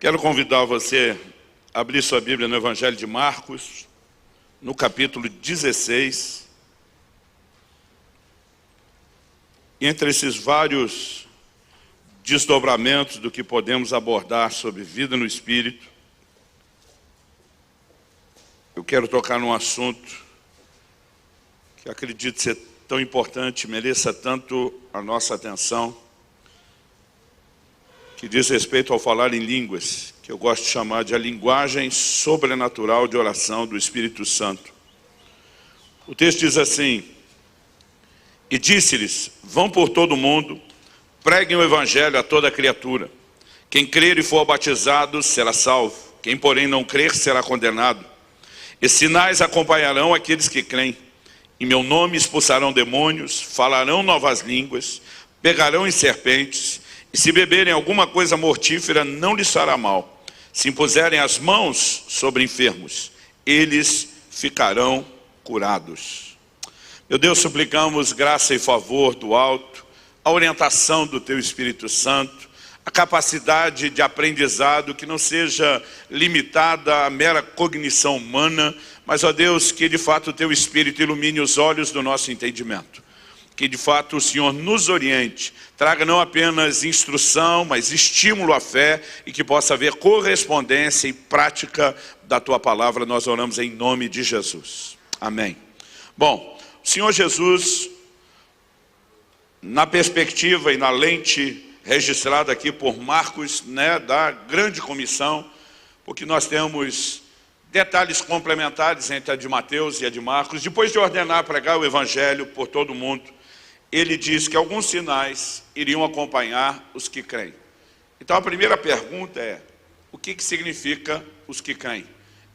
Quero convidar você a abrir sua Bíblia no Evangelho de Marcos, no capítulo 16. E entre esses vários desdobramentos do que podemos abordar sobre vida no Espírito, eu quero tocar num assunto que acredito ser tão importante, mereça tanto a nossa atenção, que diz respeito ao falar em línguas, que eu gosto de chamar de a linguagem sobrenatural de oração do Espírito Santo. O texto diz assim: e disse-lhes, vão por todo o mundo, preguem o Evangelho a toda criatura. Quem crer e for batizado será salvo, quem porém não crer será condenado. E sinais acompanharão aqueles que creem. Em meu nome expulsarão demônios, falarão novas línguas, pegarão em serpentes, e se beberem alguma coisa mortífera não lhes fará mal. Se impuserem as mãos sobre enfermos, eles ficarão curados. Meu Deus, suplicamos graça e favor do alto, a orientação do Teu Espírito Santo, a capacidade de aprendizado que não seja limitada à mera cognição humana, mas, ó Deus, que de fato o Teu Espírito ilumine os olhos do nosso entendimento. Que de fato o Senhor nos oriente, traga não apenas instrução, mas estímulo à fé, e que possa haver correspondência e prática da Tua palavra. Nós oramos em nome de Jesus. Amém. Bom, o Senhor Jesus, na perspectiva e na lente registrada aqui por Marcos, da grande comissão, porque nós temos detalhes complementares entre a de Mateus e a de Marcos. Depois de ordenar pregar o Evangelho por todo o mundo, ele diz que alguns sinais iriam acompanhar os que creem. Então a primeira pergunta é, o que significa os que creem?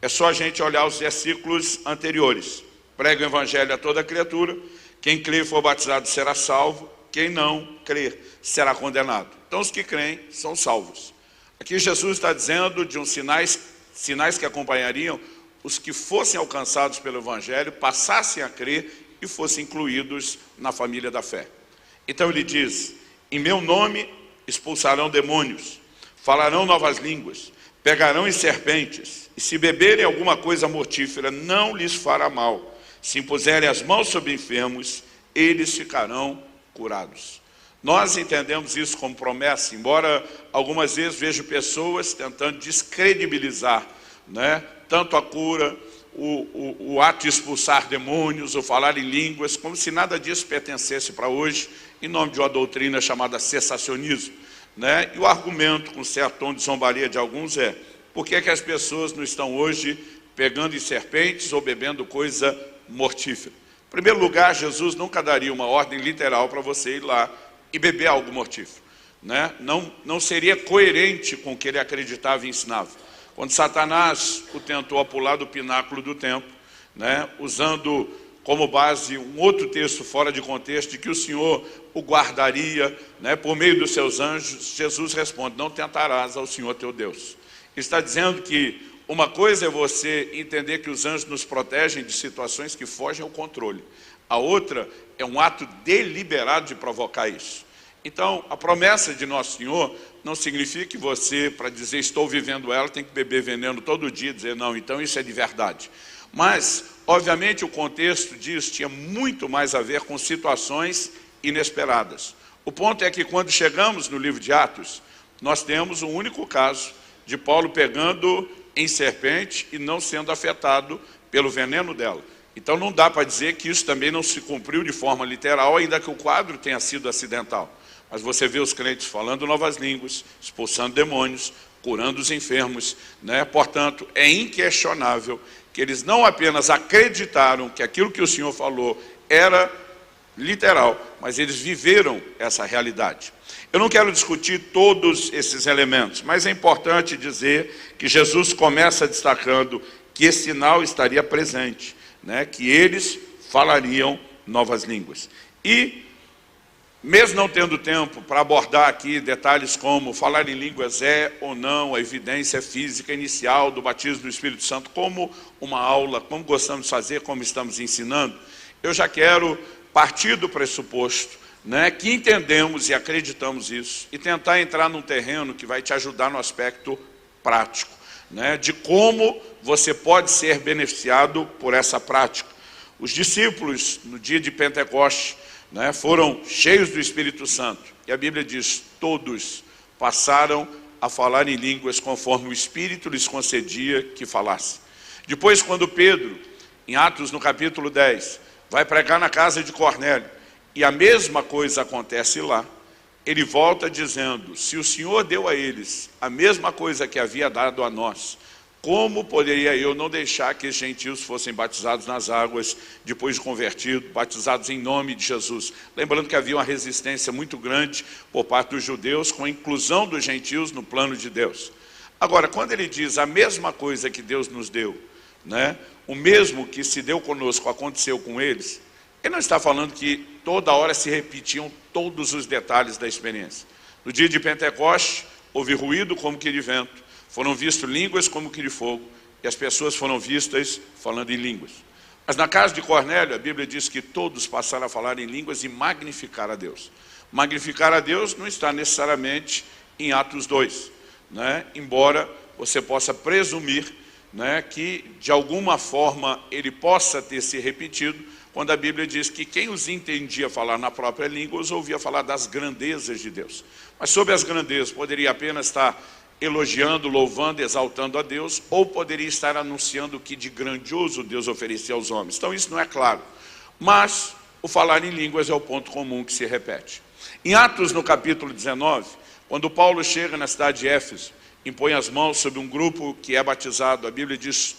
É só a gente olhar os versículos anteriores. Prega o Evangelho a toda criatura, quem crer e for batizado será salvo, quem não crer será condenado. Então os que creem são salvos. Aqui Jesus está dizendo de uns sinais que acompanhariam os que fossem alcançados pelo Evangelho, passassem a crer e fossem incluídos na família da fé. Então ele diz, em meu nome expulsarão demônios, falarão novas línguas, pegarão em serpentes, e se beberem alguma coisa mortífera não lhes fará mal. Se impuserem as mãos sobre enfermos, eles ficarão curados. Nós entendemos isso como promessa, embora algumas vezes vejo pessoas tentando descredibilizar, tanto a cura, o ato de expulsar demônios, ou falar em línguas, como se nada disso pertencesse para hoje, em nome de uma doutrina chamada cessacionismo. E o argumento, com certo tom de zombaria de alguns, é: por que é que as pessoas não estão hoje pegando em serpentes ou bebendo coisa mortífera? Em primeiro lugar, Jesus nunca daria uma ordem literal para você ir lá e beber algo mortífero. Não seria coerente com o que ele acreditava e ensinava. Quando Satanás o tentou a pular do pináculo do templo, usando como base um outro texto fora de contexto, de que o Senhor o guardaria por meio dos seus anjos, Jesus responde, não tentarás ao Senhor teu Deus. Ele está dizendo que uma coisa é você entender que os anjos nos protegem de situações que fogem ao controle. A outra é um ato deliberado de provocar isso. Então, a promessa de Nosso Senhor não significa que você, para dizer estou vivendo ela, tem que beber veneno todo dia e dizer não, então isso é de verdade. Mas, obviamente, o contexto disso tinha muito mais a ver com situações inesperadas. O ponto é que quando chegamos no livro de Atos, nós temos um único caso de Paulo pegando em serpente e não sendo afetado pelo veneno dela. Então não dá para dizer que isso também não se cumpriu de forma literal, ainda que o quadro tenha sido acidental. Mas você vê os crentes falando novas línguas, expulsando demônios, curando os enfermos. Portanto, é inquestionável que eles não apenas acreditaram que aquilo que o Senhor falou era literal, mas eles viveram essa realidade. Eu não quero discutir todos esses elementos, mas é importante dizer que Jesus começa destacando que esse sinal estaria presente, que eles falariam novas línguas. E, mesmo não tendo tempo para abordar aqui detalhes como falar em línguas é ou não a evidência física inicial do batismo do Espírito Santo, como uma aula, como gostamos de fazer, como estamos ensinando, eu já quero partir do pressuposto que entendemos e acreditamos isso, e tentar entrar num terreno que vai te ajudar no aspecto prático, né, de como você pode ser beneficiado por essa prática. Os discípulos, no dia de Pentecostes, né, foram cheios do Espírito Santo. E a Bíblia diz, todos passaram a falar em línguas conforme o Espírito lhes concedia que falasse. Depois, quando Pedro, em Atos no capítulo 10, vai pregar na casa de Cornélio, e a mesma coisa acontece lá, ele volta dizendo, se o Senhor deu a eles a mesma coisa que havia dado a nós, como poderia eu não deixar que os gentios fossem batizados nas águas, depois de convertidos, batizados em nome de Jesus? Lembrando que havia uma resistência muito grande por parte dos judeus com a inclusão dos gentios no plano de Deus. Agora, quando ele diz a mesma coisa que Deus nos deu, né, o mesmo que se deu conosco aconteceu com eles, ele não está falando que toda hora se repetiam todos os detalhes da experiência. No dia de Pentecostes, houve ruído como que de vento, foram vistas línguas como que de fogo, e as pessoas foram vistas falando em línguas. Mas na casa de Cornélio, a Bíblia diz que todos passaram a falar em línguas e magnificar a Deus. Magnificar a Deus não está necessariamente em Atos 2, né? Embora você possa presumir, né, que de alguma forma ele possa ter se repetido, quando a Bíblia diz que quem os entendia falar na própria língua, os ouvia falar das grandezas de Deus. Mas sobre as grandezas, poderia apenas estar elogiando, louvando, exaltando a Deus, ou poderia estar anunciando o que de grandioso Deus oferecia aos homens. Então isso não é claro. Mas o falar em línguas é o ponto comum que se repete. Em Atos, no capítulo 19, quando Paulo chega na cidade de Éfeso, impõe as mãos sobre um grupo que é batizado, a Bíblia diz,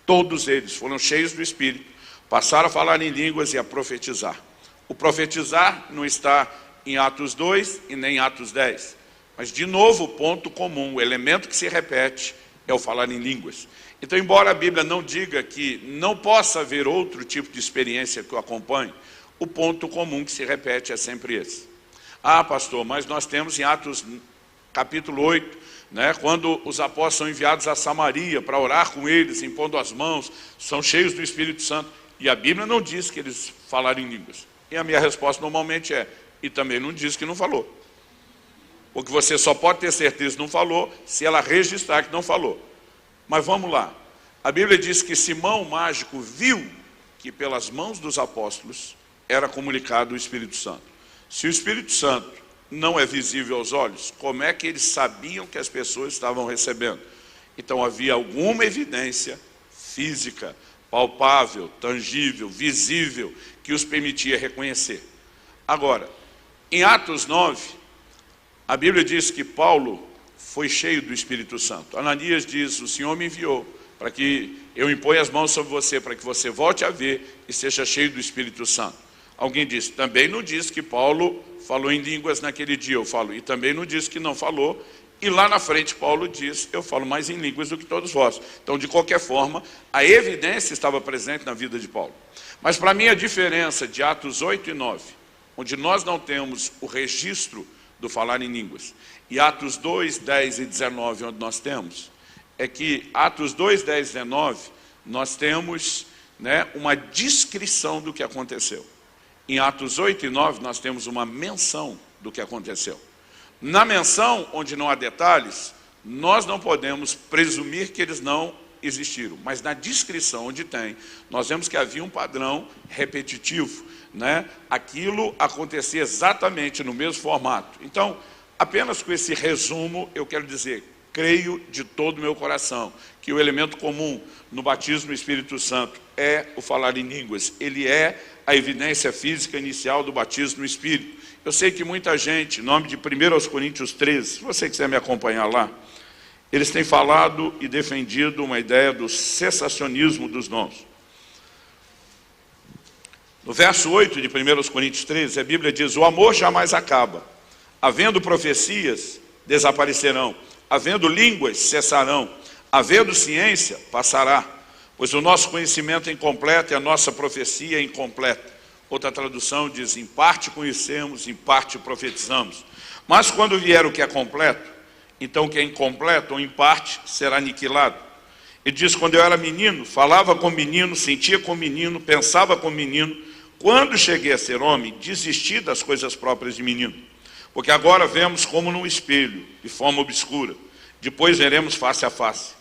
todos eles foram cheios do Espírito, passaram a falar em línguas e a profetizar. O profetizar não está em Atos 2 e nem em Atos 10. Mas, de novo, o ponto comum, o elemento que se repete é o falar em línguas. Então, embora a Bíblia não diga que não possa haver outro tipo de experiência que o acompanhe, o ponto comum que se repete é sempre esse. Ah, pastor, mas nós temos em Atos capítulo 8, né, quando os apóstolos são enviados a Samaria para orar com eles, impondo as mãos, são cheios do Espírito Santo. E a Bíblia não diz que eles falaram em línguas. E a minha resposta normalmente é, e também não diz que não falou. Porque você só pode ter certeza que não falou se ela registrar que não falou. Mas vamos lá. A Bíblia diz que Simão, o mágico, viu que pelas mãos dos apóstolos era comunicado o Espírito Santo. Se o Espírito Santo não é visível aos olhos, como é que eles sabiam que as pessoas estavam recebendo? Então havia alguma evidência física, palpável, tangível, visível, que os permitia reconhecer. Agora, em Atos 9, a Bíblia diz que Paulo foi cheio do Espírito Santo. Ananias diz, o Senhor me enviou para que eu imponha as mãos sobre você, para que você volte a ver e seja cheio do Espírito Santo. Alguém disse, também não diz que Paulo falou em línguas naquele dia. Eu falo, e também não diz que não falou. E lá na frente Paulo diz, eu falo mais em línguas do que todos vós. Então, de qualquer forma, a evidência estava presente na vida de Paulo. Mas para mim a diferença de Atos 8 e 9, onde nós não temos o registro do falar em línguas, e Atos 2, 10 e 19, onde nós temos, é que Atos 2, 10 e 19, nós temos, né, uma descrição do que aconteceu. Em Atos 8 e 9, nós temos uma menção do que aconteceu. Na menção, onde não há detalhes, nós não podemos presumir que eles não existiram. Mas na descrição, onde tem, nós vemos que havia um padrão repetitivo, né? Aquilo acontecia exatamente no mesmo formato. Então, apenas com esse resumo, eu quero dizer, creio de todo o meu coração que o elemento comum no batismo no Espírito Santo é o falar em línguas. Ele é a evidência física inicial do batismo no Espírito. Eu sei que muita gente, em nome de 1 Coríntios 13, se você quiser me acompanhar lá, eles têm falado e defendido uma ideia do cessacionismo dos dons. No verso 8 de 1 Coríntios 13, a Bíblia diz, o amor jamais acaba. Havendo profecias, desaparecerão. Havendo línguas, cessarão. Havendo ciência, passará. Pois o nosso conhecimento é incompleto e a nossa profecia é incompleta. Outra tradução diz, em parte conhecemos, em parte profetizamos. Mas quando vier o que é completo, então o que é incompleto ou em parte será aniquilado. Ele diz, quando eu era menino, falava com menino, sentia com menino, pensava com menino. Quando cheguei a ser homem, desisti das coisas próprias de menino. Porque agora vemos como num espelho, de forma obscura. Depois veremos face a face.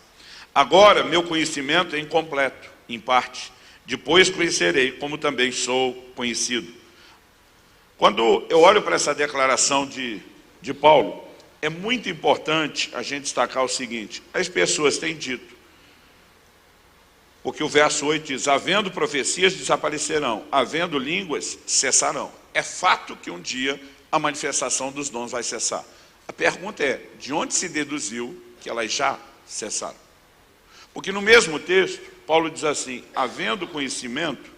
Agora, meu conhecimento é incompleto, em parte. Depois conhecerei, como também sou conhecido. Quando eu olho para essa declaração de Paulo, é muito importante a gente destacar o seguinte: as pessoas têm dito, porque o verso 8 diz: havendo profecias desaparecerão, havendo línguas cessarão. É fato que um dia a manifestação dos dons vai cessar. A pergunta é, de onde se deduziu que elas já cessaram? Porque no mesmo texto, Paulo diz assim: havendo conhecimento,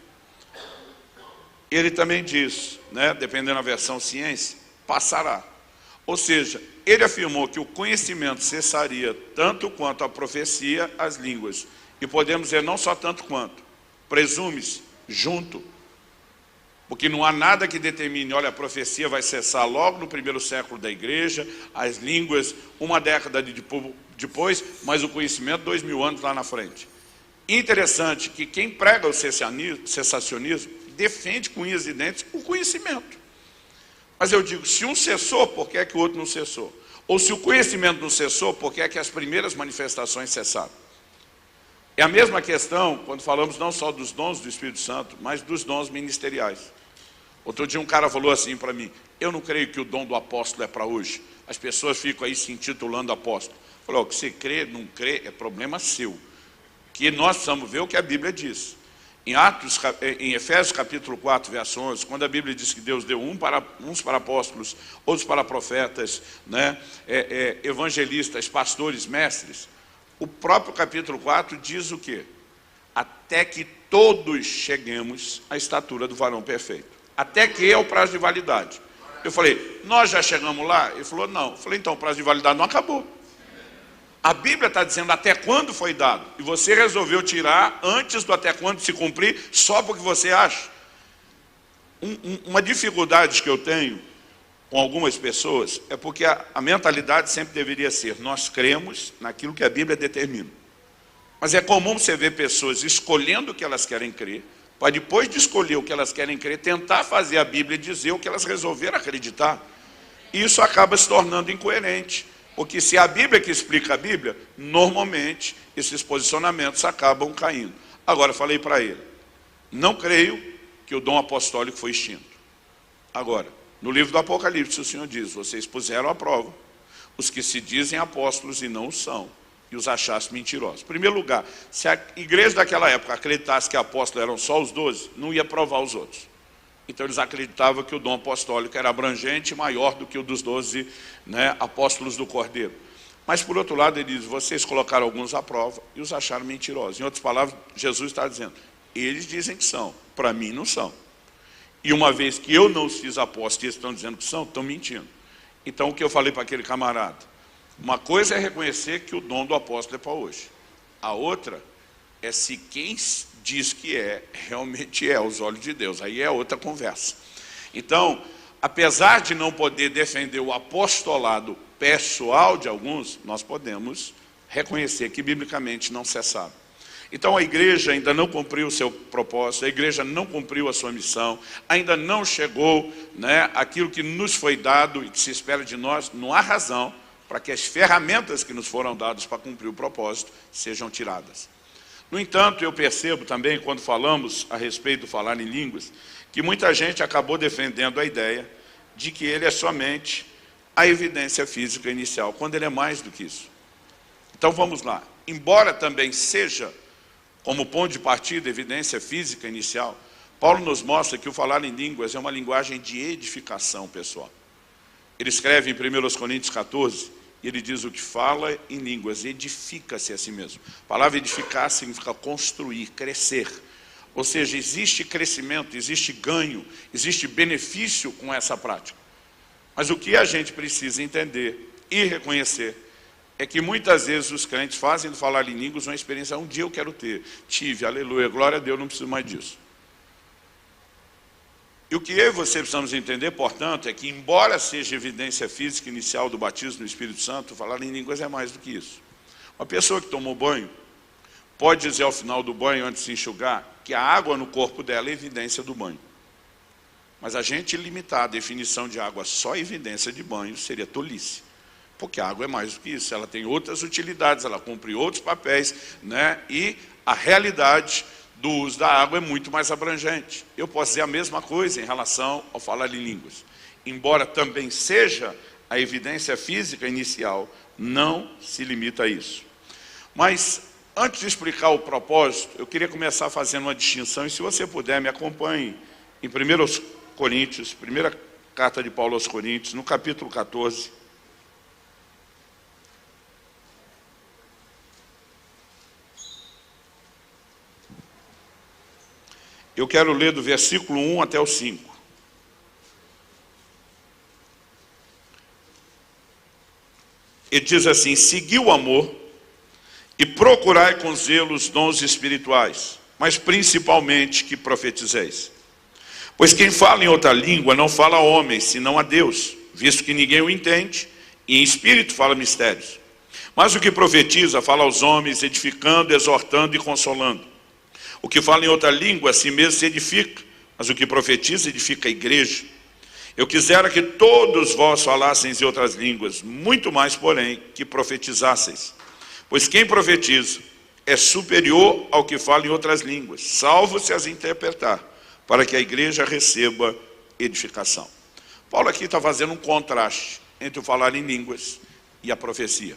ele também diz, dependendo da versão ciência, passará. Ou seja, ele afirmou que o conhecimento cessaria tanto quanto a profecia, as línguas. E podemos dizer não só tanto quanto, presume-se, junto. Porque não há nada que determine, olha, a profecia vai cessar logo no primeiro século da igreja, as línguas, uma década depois, mas o conhecimento 2000 anos lá na frente. Interessante que quem prega o cessacionismo defende com unhas e dentes o conhecimento. Mas eu digo, se um cessou, por que é que o outro não cessou? Ou se o conhecimento não cessou, por que é que as primeiras manifestações cessaram? É a mesma questão quando falamos não só dos dons do Espírito Santo, mas dos dons ministeriais. Outro dia um cara falou assim para mim: eu não creio que o dom do apóstolo é para hoje. As pessoas ficam aí se intitulando apóstolo. Falou, que você crê, não crê, é problema seu. Que nós precisamos ver o que a Bíblia diz. Em Efésios capítulo 4, verso 11, quando a Bíblia diz que Deus deu uns para apóstolos, outros para profetas, evangelistas, pastores, mestres, o próprio capítulo 4 diz o quê? Até que todos cheguemos à estatura do varão perfeito. Até que é o prazo de validade. Eu falei, nós já chegamos lá? Ele falou, não. Eu falei, então o prazo de validade não acabou. A Bíblia está dizendo até quando foi dado. E você resolveu tirar antes do até quando se cumprir, só porque você acha. Uma dificuldade que eu tenho com algumas pessoas é porque a mentalidade sempre deveria ser: nós cremos naquilo que a Bíblia determina. Mas é comum você ver pessoas escolhendo o que elas querem crer, para depois de escolher o que elas querem crer, tentar fazer a Bíblia dizer o que elas resolveram acreditar. E isso acaba se tornando incoerente. Porque se a Bíblia que explica a Bíblia, normalmente esses posicionamentos acabam caindo. Agora, falei para ele, não creio que o dom apostólico foi extinto. Agora, no livro do Apocalipse o Senhor diz: vocês puseram à prova os que se dizem apóstolos e não o são, e os achaste mentirosos. Em primeiro lugar, se a igreja daquela época acreditasse que apóstolos eram só os 12, não ia provar os outros. Então eles acreditavam que o dom apostólico era abrangente e maior do que o dos 12 apóstolos do Cordeiro. Mas por outro lado ele diz: vocês colocaram alguns à prova e os acharam mentirosos. Em outras palavras, Jesus está dizendo, eles dizem que são, para mim não são. E uma vez que eu não os fiz apóstolos e eles estão dizendo que são, estão mentindo. Então o que eu falei para aquele camarada? Uma coisa é reconhecer que o dom do apóstolo é para hoje. A outra é se quem diz que realmente é aos olhos de Deus. Aí é outra conversa. Então, apesar de não poder defender o apostolado pessoal de alguns, nós podemos reconhecer que biblicamente não cessaram. Então a igreja ainda não cumpriu o seu propósito, a igreja não cumpriu a sua missão, ainda não chegou aquilo que nos foi dado e que se espera de nós. Não há razão para que as ferramentas que nos foram dadas para cumprir o propósito sejam tiradas. No entanto, eu percebo também, quando falamos a respeito do falar em línguas, que muita gente acabou defendendo a ideia de que ele é somente a evidência física inicial, quando ele é mais do que isso. Então vamos lá. Embora também seja, como ponto de partida, evidência física inicial, Paulo nos mostra que o falar em línguas é uma linguagem de edificação pessoal. Ele escreve em 1 Coríntios 14, e ele diz: o que fala em línguas edifica-se a si mesmo. A palavra edificar significa construir, crescer. Ou seja, existe crescimento, existe ganho, existe benefício com essa prática. Mas o que a gente precisa entender e reconhecer é que muitas vezes os crentes fazem do falar em línguas uma experiência: um dia eu quero ter, tive, aleluia, glória a Deus, não preciso mais disso. E o que eu e você precisamos entender, portanto, é que embora seja evidência física inicial do batismo no Espírito Santo, falar em línguas é mais do que isso. Uma pessoa que tomou banho pode dizer ao final do banho, antes de se enxugar, que a água no corpo dela é evidência do banho. Mas a gente limitar a definição de água só evidência de banho seria tolice. Porque a água é mais do que isso, ela tem outras utilidades, ela cumpre outros papéis, né? E a realidade do uso da água é muito mais abrangente. Eu posso dizer a mesma coisa em relação ao falar em línguas. Embora também seja a evidência física inicial, não se limita a isso. Mas, antes de explicar o propósito, eu queria começar fazendo uma distinção, e se você puder, me acompanhe em 1 Coríntios, primeira carta de Paulo aos Coríntios, no capítulo 14. Eu quero ler do versículo 1 até o 5. Ele diz assim: segui o amor e procurai com zelo os dons espirituais, mas principalmente que profetizeis. Pois quem fala em outra língua não fala a homens, senão a Deus, visto que ninguém o entende, e em espírito fala mistérios. Mas o que profetiza fala aos homens, edificando, exortando e consolando. O que fala em outra língua, a si mesmo se edifica, mas o que profetiza edifica a igreja. Eu quisera que todos vós falasseis em outras línguas, muito mais, porém, que profetizasseis. Pois quem profetiza é superior ao que fala em outras línguas, salvo se as interpretar, para que a igreja receba edificação. Paulo aqui está fazendo um contraste entre o falar em línguas e a profecia.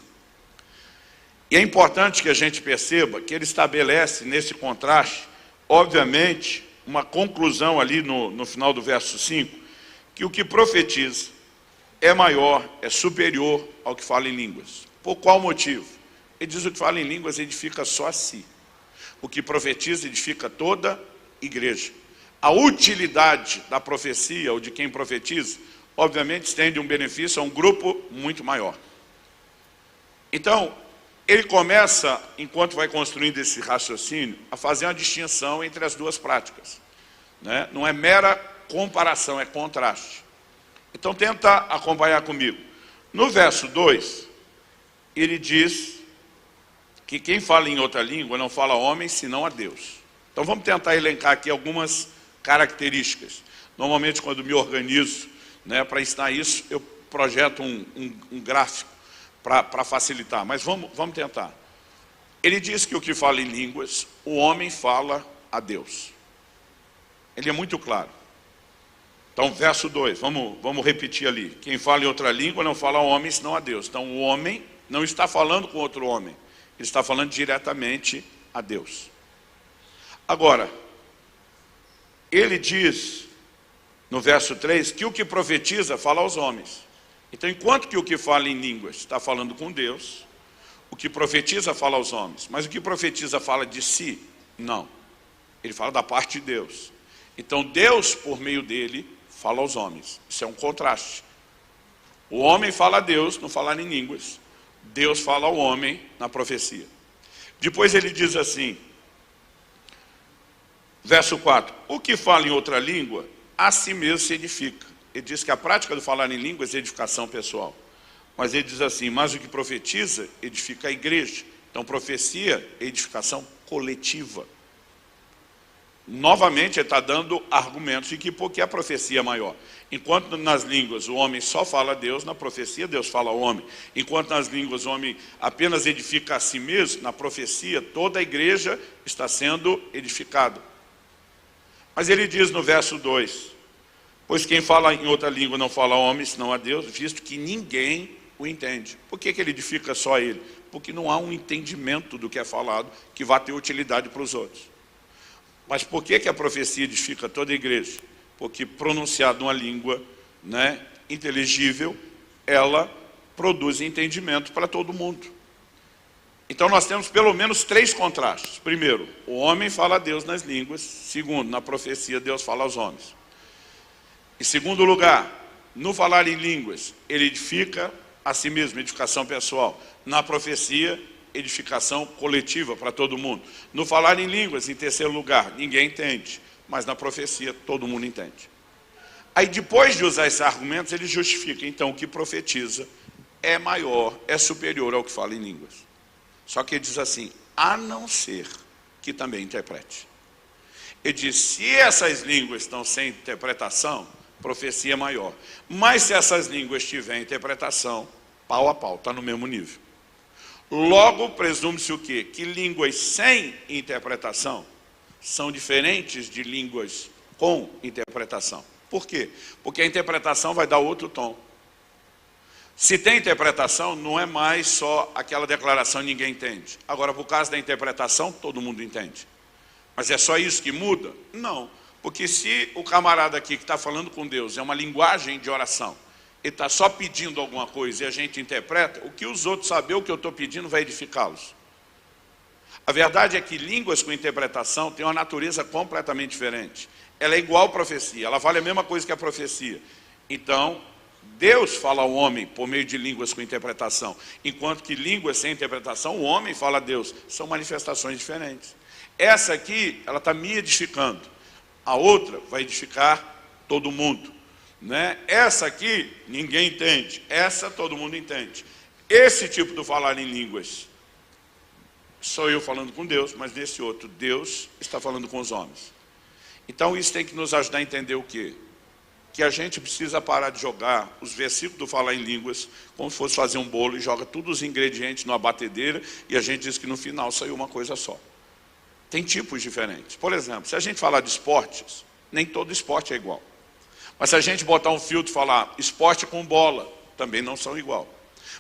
E é importante que a gente perceba que ele estabelece nesse contraste, obviamente, uma conclusão ali no final do verso 5, que o que profetiza é maior, é superior ao que fala em línguas. Por qual motivo? Ele diz: o que fala em línguas edifica só a si. O que profetiza edifica toda a igreja. A utilidade da profecia, ou de quem profetiza, obviamente estende um benefício a um grupo muito maior. Então, ele começa, enquanto vai construindo esse raciocínio, a fazer uma distinção entre as duas práticas, né? Não é mera comparação, é contraste. Então tenta acompanhar comigo. No verso 2, ele diz que quem fala em outra língua não fala a homem, senão a Deus. Então vamos tentar elencar aqui algumas características. Normalmente, quando me organizo, né, para ensinar isso, eu projeto um gráfico para facilitar, mas vamos tentar. Ele diz que o que fala em línguas, o homem fala a Deus. Ele é muito claro. Então, verso 2, vamos repetir ali. Quem fala em outra língua não fala a homem, senão a Deus. Então, o homem não está falando com outro homem, ele está falando diretamente a Deus. Agora, ele diz, no verso 3, que o que profetiza fala aos homens. Então, enquanto que o que fala em línguas está falando com Deus, o que profetiza fala aos homens. Mas o que profetiza fala de si? Não. Ele fala da parte de Deus. Então, Deus, por meio dele, fala aos homens. Isso é um contraste. O homem fala a Deus, não fala em línguas. Deus fala ao homem na profecia. Depois ele diz assim, verso 4, o que fala em outra língua, a si mesmo se edifica. Ele diz que a prática do falar em línguas é edificação pessoal. Mas ele diz assim, mas o que profetiza edifica a igreja. Então profecia é edificação coletiva. Novamente ele está dando argumentos de que porque a profecia é maior. Enquanto nas línguas o homem só fala a Deus, na profecia Deus fala ao homem. Enquanto nas línguas o homem apenas edifica a si mesmo, na profecia toda a igreja está sendo edificada. Mas ele diz no verso 2, pois quem fala em outra língua não fala a homem, senão a Deus, visto que ninguém o entende. Por que ele edifica só ele? Porque não há um entendimento do que é falado que vá ter utilidade para os outros. Mas por que a profecia edifica toda a igreja? Porque pronunciada numa língua, né, inteligível, ela produz entendimento para todo mundo. Então nós temos pelo menos 3 contrastes. Primeiro, o homem fala a Deus nas línguas. Segundo, na profecia Deus fala aos homens. Em segundo lugar, no falar em línguas, ele edifica a si mesmo, edificação pessoal. Na profecia, edificação coletiva para todo mundo. No falar em línguas, em terceiro lugar, ninguém entende, mas na profecia todo mundo entende. Aí depois de usar esses argumentos, ele justifica, então o que profetiza é maior, é superior ao que fala em línguas. Só que ele diz assim, a não ser que também interprete. Ele diz, se essas línguas estão sem interpretação, profecia é maior. Mas se essas línguas tiverem interpretação, Pau a pau, está no mesmo nível. Logo, presume-se o quê? Que línguas sem interpretação são diferentes de línguas com interpretação. Por quê? Porque a interpretação vai dar outro tom. Se tem interpretação, não é mais só aquela declaração que ninguém entende. Agora, por causa da interpretação, todo mundo entende. Mas é só isso que muda? Não. Porque se o camarada aqui que está falando com Deus é uma linguagem de oração, ele está só pedindo alguma coisa e a gente interpreta, o que os outros saber o que eu estou pedindo vai edificá-los. A verdade é que línguas com interpretação têm uma natureza completamente diferente. Ela é igual à profecia, ela vale a mesma coisa que a profecia. Então, Deus fala ao homem por meio de línguas com interpretação, enquanto que línguas sem interpretação, o homem fala a Deus. São manifestações diferentes. Essa aqui, ela está me edificando. A outra vai edificar todo mundo. Né? Essa aqui, ninguém entende. Essa, todo mundo entende. Esse tipo de falar em línguas, sou eu falando com Deus, mas nesse outro, Deus está falando com os homens. Então, isso tem que nos ajudar a entender o quê? Que a gente precisa parar de jogar os versículos do falar em línguas como se fosse fazer um bolo e joga todos os ingredientes numa batedeira e a gente diz que no final saiu uma coisa só. Tem tipos diferentes. Por exemplo, se a gente falar de esportes, nem todo esporte é igual. Mas se a gente botar um filtro e falar esporte com bola, também não são igual.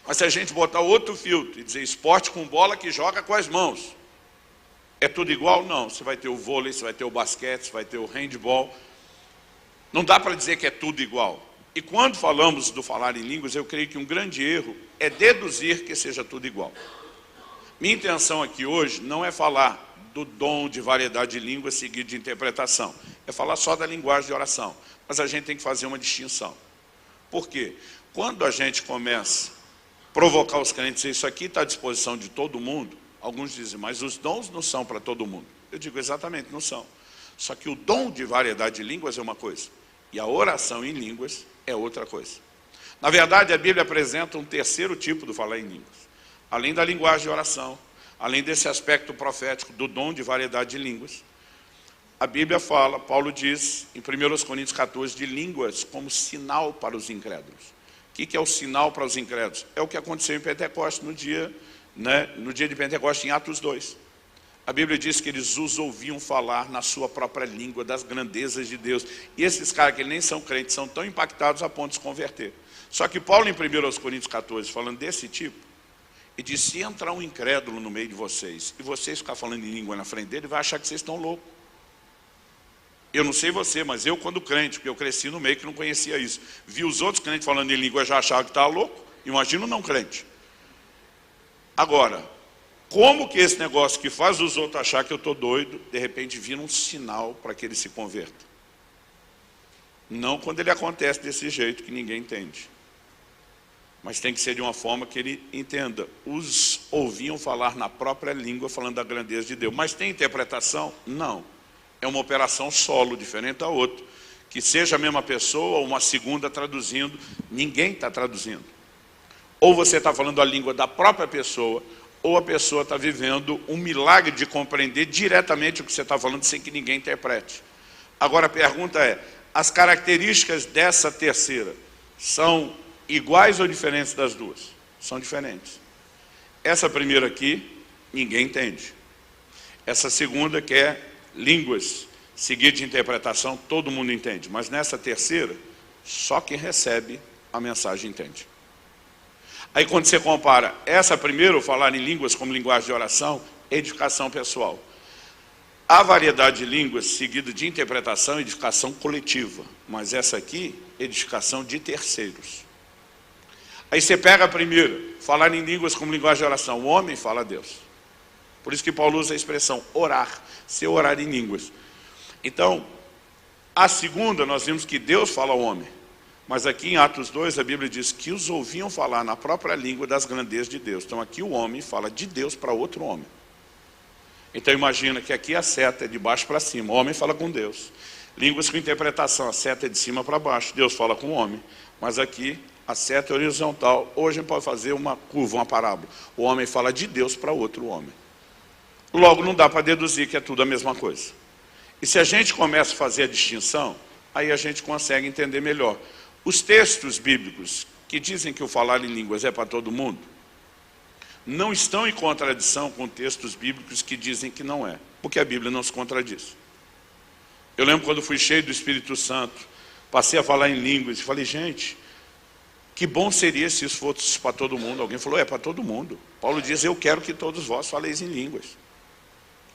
Mas se a gente botar outro filtro e dizer esporte com bola que joga com as mãos, é tudo igual? Não. Você vai ter o vôlei, você vai ter o basquete, você vai ter o handball. Não dá para dizer que é tudo igual. E quando falamos do falar em línguas, eu creio que um grande erro é deduzir que seja tudo igual. Minha intenção aqui hoje não é falar do dom de variedade de línguas seguido de interpretação. É falar só da linguagem de oração. Mas a gente tem que fazer uma distinção. Por quê? Quando a gente começa a provocar os crentes, dizer isso aqui está à disposição de todo mundo, alguns dizem, mas os dons não são para todo mundo. Eu digo exatamente, não são. Só que o dom de variedade de línguas é uma coisa. E a oração em línguas é outra coisa. Na verdade, a Bíblia apresenta um terceiro tipo do falar em línguas. Além da linguagem de oração, além desse aspecto profético do dom de variedade de línguas, a Bíblia fala, Paulo diz, em 1 Coríntios 14, de línguas como sinal para os incrédulos. O que é o sinal para os incrédulos? É o que aconteceu em Pentecostes, no dia de Pentecostes, em Atos 2. A Bíblia diz que eles os ouviam falar na sua própria língua, das grandezas de Deus. E esses caras que nem são crentes, são tão impactados a ponto de se converter. Só que Paulo, em 1 Coríntios 14, falando desse tipo, ele diz, se entrar um incrédulo no meio de vocês, e vocês ficar falando em língua na frente dele, vai achar que vocês estão loucos. Eu não sei você, mas eu quando crente, porque eu cresci no meio que não conhecia isso, vi os outros crentes falando em língua, já achava que estava louco, imagina o não crente. Agora, como que esse negócio que faz os outros achar que eu estou doido, de repente vira um sinal para que ele se converta? Não quando ele acontece desse jeito que ninguém entende. Mas tem que ser de uma forma que ele entenda. Os ouviam falar na própria língua, falando da grandeza de Deus. Mas tem interpretação? Não. É uma operação solo, diferente da outra. Que seja a mesma pessoa ou uma segunda traduzindo, ninguém está traduzindo. Ou você está falando a língua da própria pessoa, ou a pessoa está vivendo um milagre de compreender diretamente o que você está falando sem que ninguém interprete. Agora a pergunta é, as características dessa terceira são iguais ou diferentes das duas? São diferentes. Essa primeira aqui, ninguém entende. Essa segunda, que é línguas, seguida de interpretação, todo mundo entende. Mas nessa terceira, só quem recebe a mensagem entende. Aí quando você compara essa primeira, falar em línguas como linguagem de oração, edificação pessoal. A variedade de línguas seguida de interpretação, edificação coletiva. Mas essa aqui, edificação de terceiros. Aí você pega a primeira, falar em línguas como linguagem de oração. O homem fala a Deus. Por isso que Paulo usa a expressão orar, se orar em línguas. Então, a segunda, nós vimos que Deus fala ao homem. Mas aqui em Atos 2, a Bíblia diz que os ouviam falar na própria língua das grandezas de Deus. Então aqui o homem fala de Deus para outro homem. Então imagina que aqui a seta é de baixo para cima, o homem fala com Deus. Línguas com interpretação, a seta é de cima para baixo, Deus fala com o homem. Mas aqui a seta é horizontal, hoje a gente pode fazer uma curva, uma parábola. O homem fala de Deus para outro homem. Logo não dá para deduzir que é tudo a mesma coisa. E se a gente começa a fazer a distinção, aí a gente consegue entender melhor. Os textos bíblicos que dizem que o falar em línguas é para todo mundo, não estão em contradição com textos bíblicos que dizem que não é, porque a Bíblia não se contradiz. Eu lembro quando fui cheio do Espírito Santo, passei a falar em línguas e falei, gente, que bom seria se isso fosse para todo mundo. Alguém falou, é para todo mundo. Paulo diz, eu quero que todos vós faleis em línguas.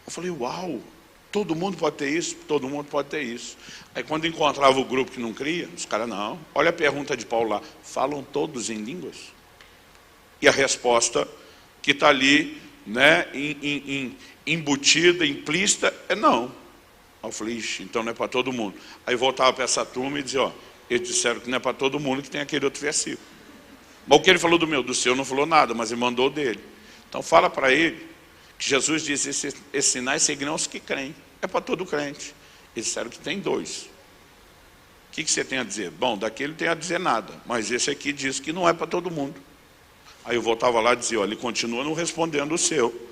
Eu falei, uau, todo mundo pode ter isso? Todo mundo pode ter isso. Aí quando encontrava o grupo que não cria, os caras, não. Olha a pergunta de Paulo lá, falam todos em línguas? E a resposta que está ali, né, embutida, implícita, é não. Aí eu falei, ixi, então não é para todo mundo. Aí voltava para essa turma e dizia, ó, eles disseram que não é para todo mundo, que tem aquele outro versículo. Mas o que ele falou do seu não falou nada, mas ele mandou dele. Então fala para ele que Jesus diz, esses sinais seguirão os que creem. É para todo crente. Eles disseram que tem dois. O que você tem a dizer? Bom, daquele não tem a dizer nada, mas esse aqui diz que não é para todo mundo. Aí eu voltava lá e dizia, olha, ele continua não respondendo o seu.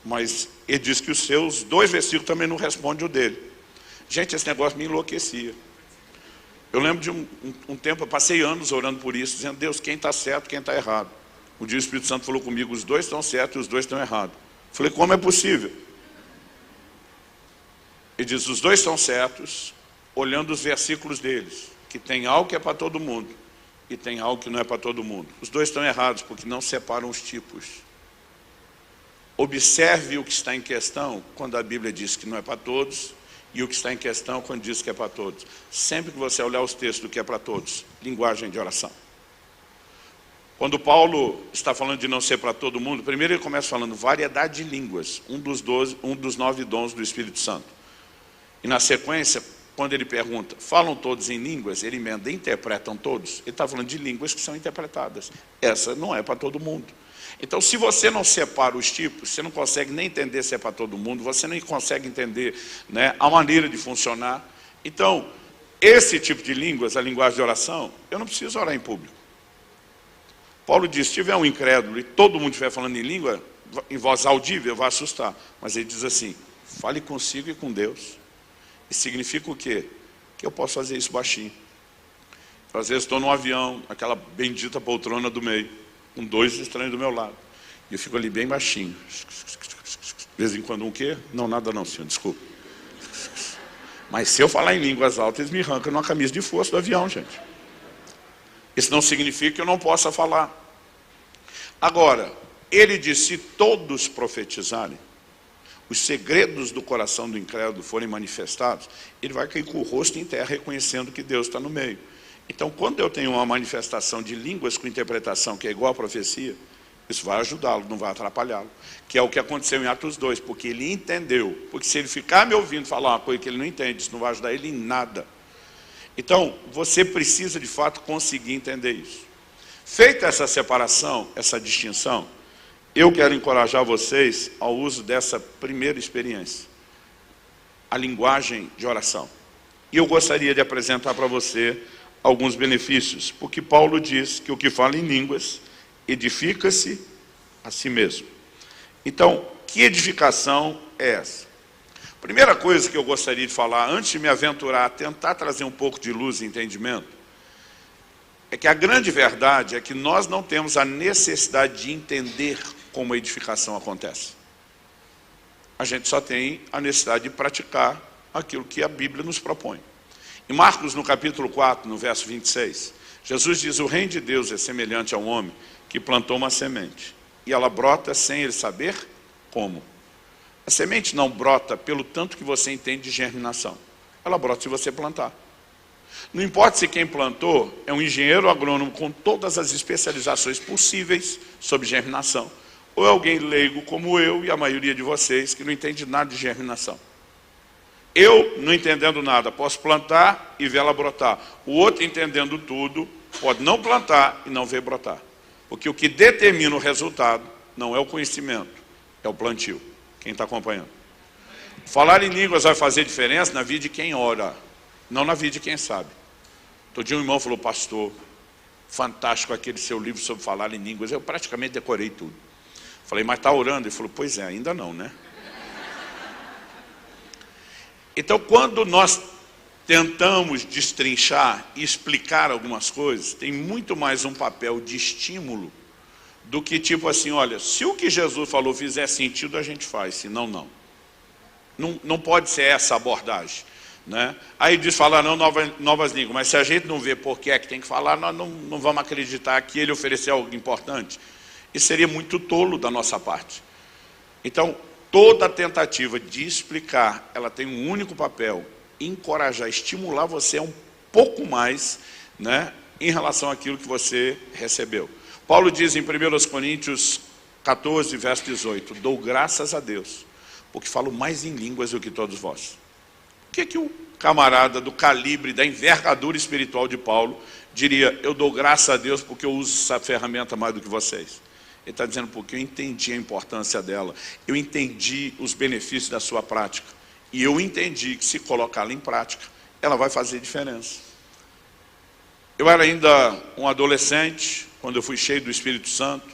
Mas ele diz que os seus 2 versículos também não respondem o dele. Gente, esse negócio me enlouquecia. Eu lembro de um tempo, eu passei anos orando por isso, dizendo, Deus, quem está certo, quem está errado. Um dia o Espírito Santo falou comigo, os 2 estão certos e os 2 estão errados. Falei, como é possível? Ele diz, os 2 estão certos, olhando os versículos deles, que tem algo que é para todo mundo, e tem algo que não é para todo mundo. Os 2 estão errados, porque não separam os tipos. Observe o que está em questão, quando a Bíblia diz que não é para todos, e o que está em questão quando diz que é para todos. Sempre que você olhar os textos do que é para todos, linguagem de oração. Quando Paulo está falando de não ser para todo mundo, primeiro ele começa falando variedade de línguas, um dos 9 dons do Espírito Santo. E na sequência, quando ele pergunta, falam todos em línguas, ele emenda, interpretam todos? Ele está falando de línguas que são interpretadas. Essa não é para todo mundo. Então, se você não separa os tipos, você não consegue nem entender se é para todo mundo, você nem consegue entender, né, a maneira de funcionar. Então, esse tipo de línguas, a linguagem de oração, eu não preciso orar em público. Paulo diz, se tiver um incrédulo e todo mundo estiver falando em língua, em voz audível, vai assustar. Mas ele diz assim, fale consigo e com Deus. E significa o quê? Que eu posso fazer isso baixinho. Às vezes estou num avião, aquela bendita poltrona do meio, com 2 estranhos do meu lado. E eu fico ali bem baixinho. De vez em quando um quê? Não, nada não, senhor, desculpa. Mas se eu falar em línguas altas, eles me arrancam numa camisa de força do avião, gente. Isso não significa que eu não possa falar. Agora, ele diz, se todos profetizarem, os segredos do coração do incrédulo forem manifestados, ele vai cair com o rosto em terra, reconhecendo que Deus está no meio. Então, quando eu tenho uma manifestação de línguas com interpretação que é igual à profecia, isso vai ajudá-lo, não vai atrapalhá-lo. Que é o que aconteceu em Atos 2, porque ele entendeu. Porque se ele ficar me ouvindo falar uma coisa que ele não entende, isso não vai ajudar ele em nada. Então, você precisa de fato conseguir entender isso. Feita essa separação, essa distinção, eu quero encorajar vocês ao uso dessa primeira experiência, a linguagem de oração. E eu gostaria de apresentar para você alguns benefícios, porque Paulo diz que o que fala em línguas edifica-se a si mesmo. Então, que edificação é essa? Primeira coisa que eu gostaria de falar, antes de me aventurar a tentar trazer um pouco de luz e entendimento, é que a grande verdade é que nós não temos a necessidade de entender como a edificação acontece. A gente só tem a necessidade de praticar aquilo que a Bíblia nos propõe. Em Marcos, no capítulo 4, no verso 26, Jesus diz, o reino de Deus é semelhante a um homem que plantou uma semente, e ela brota sem ele saber como. A semente não brota pelo tanto que você entende de germinação. Ela brota se você plantar. Não importa se quem plantou é um engenheiro agrônomo com todas as especializações possíveis sobre germinação, ou é alguém leigo como eu e a maioria de vocês que não entende nada de germinação. Eu, não entendendo nada, posso plantar e ver ela brotar. O outro, entendendo tudo, pode não plantar e não ver brotar. Porque o que determina o resultado não é o conhecimento, é o plantio. Quem está acompanhando? Falar em línguas vai fazer diferença na vida de quem ora, não na vida de quem sabe. Outro dia um irmão falou, pastor, fantástico aquele seu livro sobre falar em línguas. Eu praticamente decorei tudo. Falei, mas está orando? Ele falou, pois é, ainda não, né? Então, quando nós tentamos destrinchar e explicar algumas coisas, tem muito mais um papel de estímulo do que tipo assim, olha, se o que Jesus falou fizer sentido, a gente faz, senão não. Não pode ser essa abordagem, né? Aí diz falar não novas línguas, mas se a gente não vê por que é que tem que falar, nós não vamos acreditar que ele ofereceu algo importante. Isso seria muito tolo da nossa parte. Então, toda tentativa de explicar, ela tem um único papel: encorajar, estimular você um pouco mais, né, em relação àquilo que você recebeu. Paulo diz em 1 Coríntios 14, verso 18, dou graças a Deus, porque falo mais em línguas do que todos vós. O que o camarada do calibre, da envergadura espiritual de Paulo diria, eu dou graças a Deus porque eu uso essa ferramenta mais do que vocês? Ele está dizendo porque eu entendi a importância dela, eu entendi os benefícios da sua prática, e eu entendi que se colocá-la em prática, ela vai fazer diferença. Eu era ainda um adolescente, quando eu fui cheio do Espírito Santo,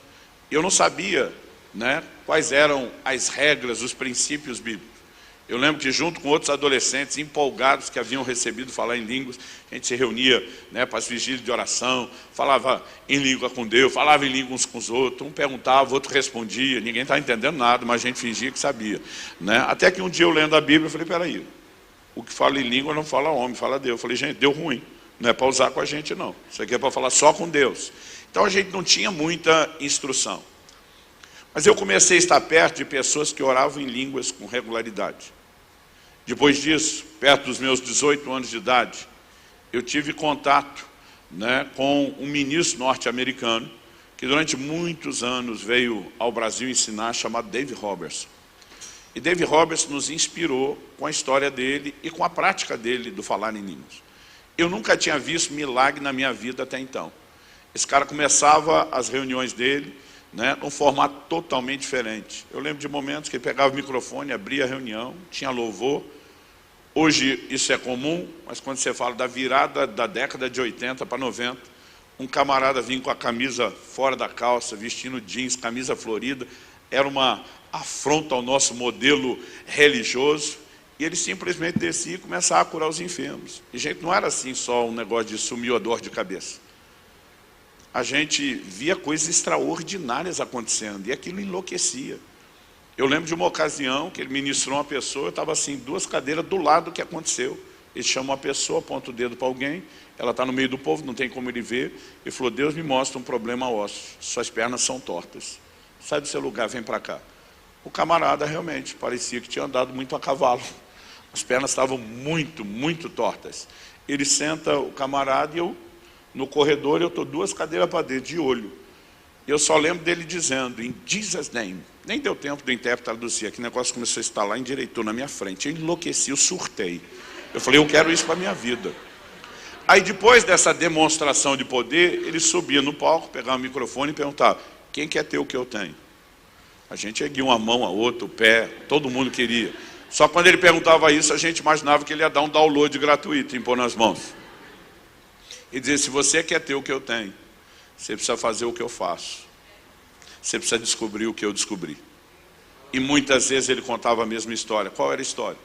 e eu não sabia, né, quais eram as regras, os princípios bíblicos. Eu lembro que junto com outros adolescentes empolgados que haviam recebido falar em línguas, a gente se reunia, né, para as vigílias de oração, falava em língua com Deus, falava em língua uns com os outros, um perguntava, o outro respondia, ninguém estava entendendo nada, mas a gente fingia que sabia, né? Até que um dia eu lendo a Bíblia, eu falei, peraí, o que fala em língua não fala homem, fala Deus. Eu falei, gente, deu ruim, não é para usar com a gente não, isso aqui é para falar só com Deus. Então a gente não tinha muita instrução. Mas eu comecei a estar perto de pessoas que oravam em línguas com regularidade. Depois disso, perto dos meus 18 anos de idade, eu tive contato, né, com um ministro norte-americano que durante muitos anos veio ao Brasil ensinar, chamado Dave Robertson. E Dave Robertson nos inspirou com a história dele e com a prática dele do falar em línguas. Eu nunca tinha visto milagre na minha vida até então. Esse cara começava as reuniões dele, né, num formato totalmente diferente. Eu lembro de momentos que ele pegava o microfone, abria a reunião, tinha louvor. Hoje isso é comum, mas quando você fala da virada da década de 80 para 90, um camarada vinha com a camisa fora da calça, vestindo jeans, camisa florida, era uma afronta ao nosso modelo religioso, e ele simplesmente descia e começava a curar os enfermos. E, gente, não era assim só um negócio de sumir a dor de cabeça. A gente via coisas extraordinárias acontecendo, e aquilo enlouquecia. Eu lembro de uma ocasião que ele ministrou uma pessoa, eu estava assim, 2 cadeiras do lado do que aconteceu. Ele chama uma pessoa, aponta o dedo para alguém, ela está no meio do povo, não tem como ele ver. Ele falou, Deus me mostra um problema ósseo, suas pernas são tortas. Sai do seu lugar, vem para cá. O camarada realmente parecia que tinha andado muito a cavalo. As pernas estavam muito, muito tortas. Ele senta o camarada e eu, no corredor, eu estou 2 cadeiras para dentro, de olho. Eu só lembro dele dizendo, em Jesus' name. Nem deu tempo do intérprete traduzir, aquele negócio começou a estalar, endireitou na minha frente. Eu enlouqueci, eu surtei. Eu falei, eu quero isso para a minha vida. Aí depois dessa demonstração de poder, ele subia no palco, pegava o microfone e perguntava, quem quer ter o que eu tenho? A gente erguia uma mão, a outra, o pé, todo mundo queria. Só quando ele perguntava isso, a gente imaginava que ele ia dar um download gratuito, impor nas mãos. E dizia, se você quer ter o que eu tenho, você precisa fazer o que eu faço. Você precisa descobrir o que eu descobri. E muitas vezes ele contava a mesma história. Qual era a história?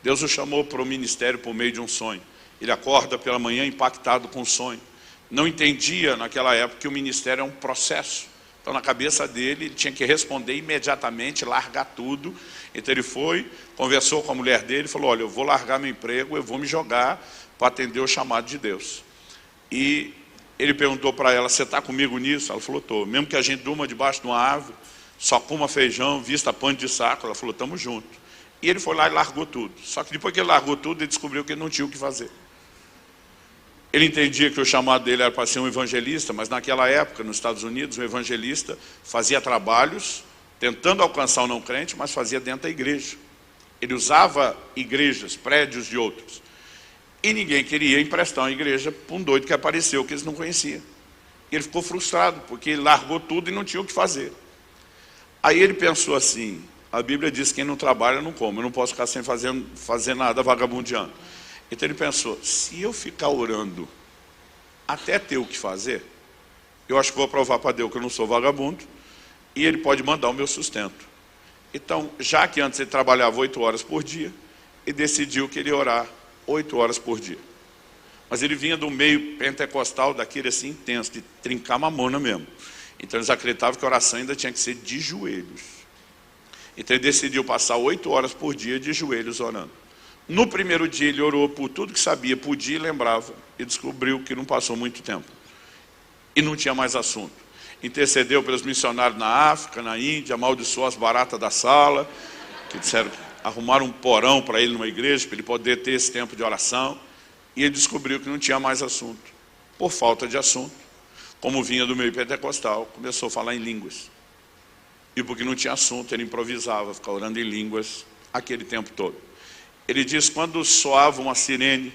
Deus o chamou para o ministério por meio de um sonho. Ele acorda pela manhã impactado com o sonho. Não entendia naquela época que o ministério é um processo. Então na cabeça dele, ele tinha que responder imediatamente, largar tudo. Então ele foi, conversou com a mulher dele e falou, olha, eu vou largar meu emprego, eu vou me jogar para atender o chamado de Deus. E ele perguntou para ela, você está comigo nisso? Ela falou, estou. Mesmo que a gente durma debaixo de uma árvore, só coma feijão, vista pano de saco, ela falou, estamos juntos. E ele foi lá e largou tudo. Só que depois que ele largou tudo, ele descobriu que ele não tinha o que fazer. Ele entendia que o chamado dele era para ser um evangelista, mas naquela época, nos Estados Unidos, o evangelista fazia trabalhos, tentando alcançar o não crente, mas fazia dentro da igreja. Ele usava igrejas, prédios de outros. E ninguém queria emprestar uma igreja para um doido que apareceu, que eles não conheciam. E ele ficou frustrado, porque ele largou tudo e não tinha o que fazer. Aí ele pensou assim, a Bíblia diz que quem não trabalha não come, eu não posso ficar sem fazer nada vagabundeando. Então ele pensou, se eu ficar orando até ter o que fazer, eu acho que vou provar para Deus que eu não sou vagabundo, e ele pode mandar o meu sustento. Então, já que antes ele trabalhava 8 horas por dia, ele decidiu que ele ia orar 8 horas por dia. Mas ele vinha do meio pentecostal, daquele assim intenso, de trincar mamona mesmo. Então eles acreditavam que a oração ainda tinha que ser de joelhos. Então ele decidiu passar 8 horas por dia de joelhos orando. No primeiro dia ele orou por tudo que sabia, podia e lembrava. E descobriu que não passou muito tempo. E não tinha mais assunto. Intercedeu pelos missionários na África, na Índia, amaldiçoou as baratas da sala, que disseram que arrumaram um porão para ele numa igreja, para ele poder ter esse tempo de oração. E ele descobriu que não tinha mais assunto. Por falta de assunto, como vinha do meio pentecostal, começou a falar em línguas. E porque não tinha assunto, ele improvisava, ficava orando em línguas aquele tempo todo. Ele diz, quando soava uma sirene,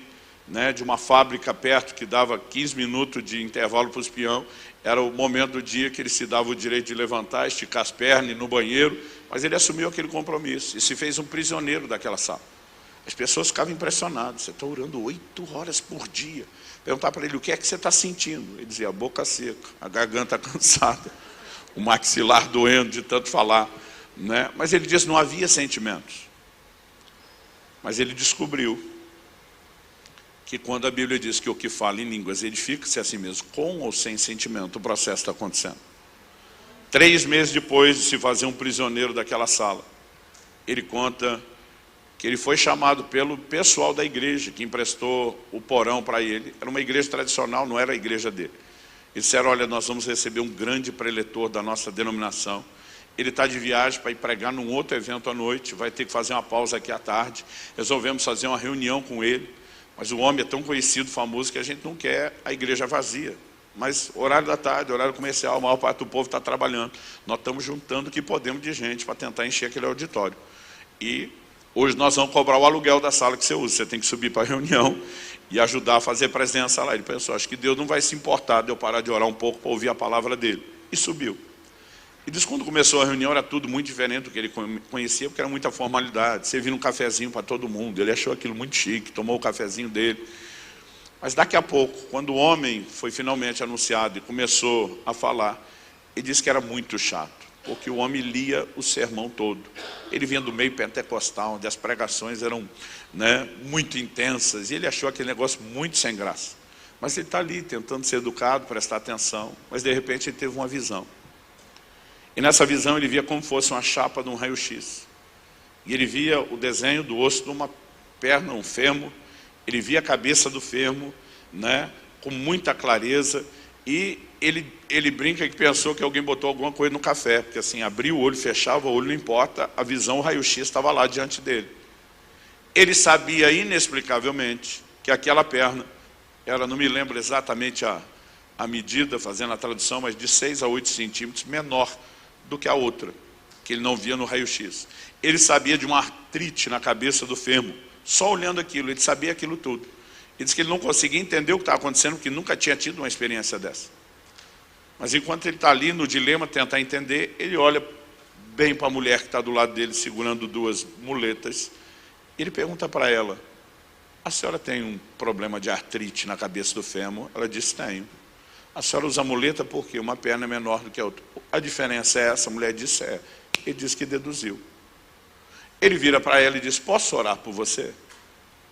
né, de uma fábrica perto, que dava 15 minutos de intervalo para os peões, era o momento do dia que ele se dava o direito de levantar, esticar as pernas, ir no banheiro, mas ele assumiu aquele compromisso e se fez um prisioneiro daquela sala. As pessoas ficavam impressionadas, você está orando 8 horas por dia. Perguntar para ele, o que é que você está sentindo? Ele dizia, a boca seca, a garganta cansada, o maxilar doendo de tanto falar, né? Mas ele disse, não havia sentimentos. Mas ele descobriu que quando a Bíblia diz que o que fala em línguas edifica-se a si mesmo, com ou sem sentimento, o processo está acontecendo. 3 meses depois de se fazer um prisioneiro daquela sala, ele conta que ele foi chamado pelo pessoal da igreja, que emprestou o porão para ele. Era uma igreja tradicional, não era a igreja dele. Eles disseram, olha, nós vamos receber um grande preletor da nossa denominação. Ele está de viagem para ir pregar num outro evento à noite, vai ter que fazer uma pausa aqui à tarde. Resolvemos fazer uma reunião com ele, mas o homem é tão conhecido, famoso, que a gente não quer a igreja vazia. Mas horário da tarde, horário comercial, a maior parte do povo está trabalhando. Nós estamos juntando o que podemos de gente para tentar encher aquele auditório. E hoje nós vamos cobrar o aluguel da sala que você usa. Você tem que subir para a reunião e ajudar a fazer presença lá. Ele pensou, acho que Deus não vai se importar de eu parar de orar um pouco para ouvir a palavra dele. E subiu. E diz que quando começou a reunião era tudo muito diferente do que ele conhecia, porque era muita formalidade. Servindo um cafezinho para todo mundo. Ele achou aquilo muito chique, tomou o cafezinho dele. Mas daqui a pouco, quando o homem foi finalmente anunciado e começou a falar, ele disse que era muito chato, porque o homem lia o sermão todo. Ele vinha do meio pentecostal, onde as pregações eram, né, muito intensas, e ele achou aquele negócio muito sem graça. Mas ele está ali, tentando ser educado, prestar atenção, mas de repente ele teve uma visão. E nessa visão ele via como fosse uma chapa de um raio-x. E ele via o desenho do osso de uma perna, um fêmur. Ele via a cabeça do fêmur, né, com muita clareza. E ele brinca que pensou que alguém botou alguma coisa no café. Porque assim, abriu o olho, fechava o olho, não importa. A visão, o raio-x estava lá diante dele. Ele sabia inexplicavelmente que aquela perna, ela não me lembro exatamente a medida, fazendo a tradução, mas de 6 a 8 centímetros menor do que a outra, que ele não via no raio-x. Ele sabia de uma artrite na cabeça do fêmur, só olhando aquilo, ele sabia aquilo tudo. Ele disse que ele não conseguia entender o que estava acontecendo, porque nunca tinha tido uma experiência dessa. Mas enquanto ele está ali no dilema, tentar entender, ele olha bem para a mulher que está do lado dele, segurando 2 muletas, e ele pergunta para ela, a senhora tem um problema de artrite na cabeça do fêmur? Ela disse, tenho. A senhora usa muleta porque uma perna é menor do que a outra. A diferença é essa? A mulher disse, é. Ele disse que deduziu. Ele vira para ela e diz, posso orar por você?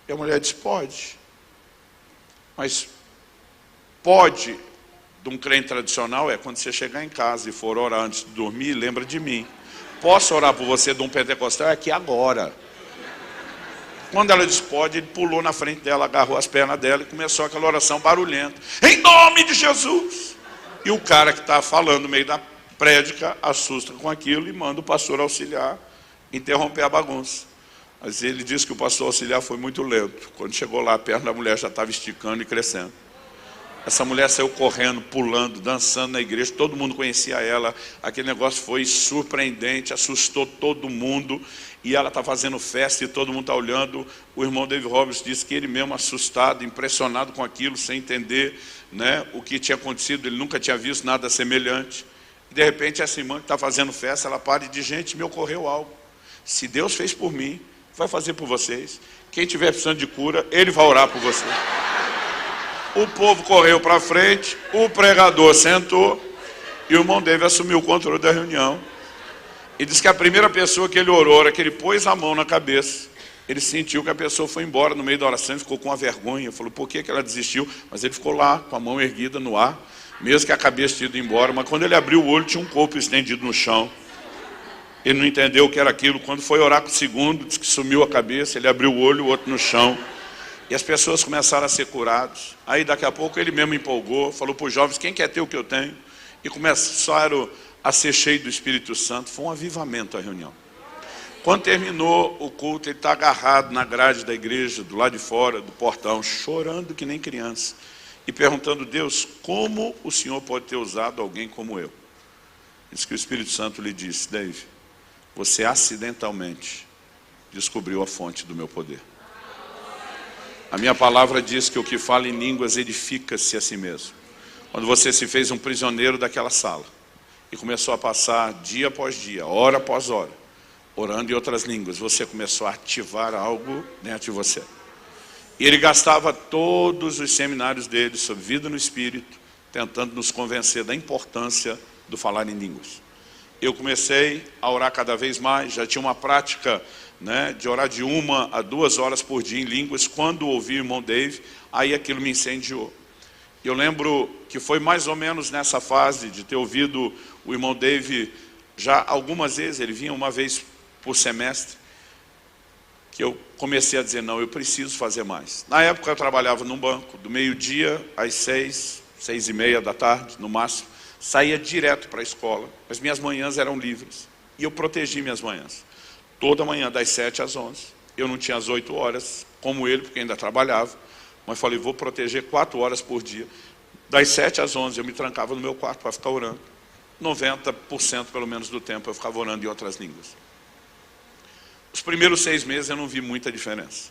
E a mulher diz, pode. Mas pode, de um crente tradicional, é quando você chegar em casa e for orar antes de dormir, lembra de mim. Posso orar por você, de um pentecostal? É aqui agora. Quando ela disse pode, ele pulou na frente dela, agarrou as pernas dela e começou aquela oração barulhenta. Em nome de Jesus! E o cara que está falando no meio da prédica assusta com aquilo e manda o pastor auxiliar interromper a bagunça. Mas ele disse que o pastor auxiliar foi muito lento. Quando chegou lá, a perna da mulher já estava esticando e crescendo. Essa mulher saiu correndo, pulando, dançando na igreja, todo mundo conhecia ela, aquele negócio foi surpreendente, assustou todo mundo, e ela está fazendo festa e todo mundo está olhando. O irmão David Roberts disse que ele mesmo assustado, impressionado com aquilo, sem entender, né, o que tinha acontecido, ele nunca tinha visto nada semelhante. E de repente essa irmã que está fazendo festa, ela para e diz, gente, me ocorreu algo. Se Deus fez por mim, vai fazer por vocês. Quem tiver precisando de cura, Ele vai orar por você. O povo correu para frente, o pregador sentou e o irmão David assumiu o controle da reunião. E diz que a primeira pessoa que ele orou era que ele pôs a mão na cabeça Ele sentiu que a pessoa foi embora no meio da oração e ficou com uma vergonha. Falou, por que ela desistiu? Mas ele ficou lá, com a mão erguida no ar, mesmo que a cabeça tinha ido embora. Mas quando ele abriu o olho, tinha um corpo estendido no chão. Ele não entendeu o que era aquilo. Quando foi orar com o segundo, disse que sumiu a cabeça. Ele abriu o olho, o outro no chão. E as pessoas começaram a ser curadas. Aí daqui a pouco ele mesmo empolgou, falou para os jovens, quem quer ter o que eu tenho? E começaram a ser cheios do Espírito Santo. Foi um avivamento a reunião. Quando terminou o culto, ele está agarrado na grade da igreja, do lado de fora, do portão, chorando que nem criança. E perguntando, Deus, como o Senhor pode ter usado alguém como eu? Diz que o Espírito Santo lhe disse, Dave, você acidentalmente descobriu a fonte do meu poder. A minha palavra diz que o que fala em línguas edifica-se a si mesmo. Quando você se fez um prisioneiro daquela sala e começou a passar dia após dia, hora após hora, orando em outras línguas, você começou a ativar algo dentro de você. E ele gastava todos os seminários dele sobre vida no Espírito, tentando nos convencer da importância do falar em línguas. Eu comecei a orar cada vez mais, já tinha uma prática, de orar de 1 a 2 horas por dia em línguas. Quando ouvi o irmão Dave, aí aquilo me incendiou. Eu lembro que foi mais ou menos nessa fase de ter ouvido o irmão Dave já algumas vezes, ele vinha uma vez por semestre, que eu comecei a dizer, não, eu preciso fazer mais. Na época eu trabalhava num banco, do meio-dia às 6h30 da tarde, no máximo, saía direto para a escola. As minhas manhãs eram livres, e eu protegi minhas manhãs. Toda manhã, das 7 às 11. Eu não tinha as 8 horas, como ele, porque ainda trabalhava, mas falei, vou proteger 4 horas por dia. Das 7 às 11 eu me trancava no meu quarto para ficar orando. 90% pelo menos do tempo eu ficava orando em outras línguas. Os primeiros 6 meses eu não vi muita diferença.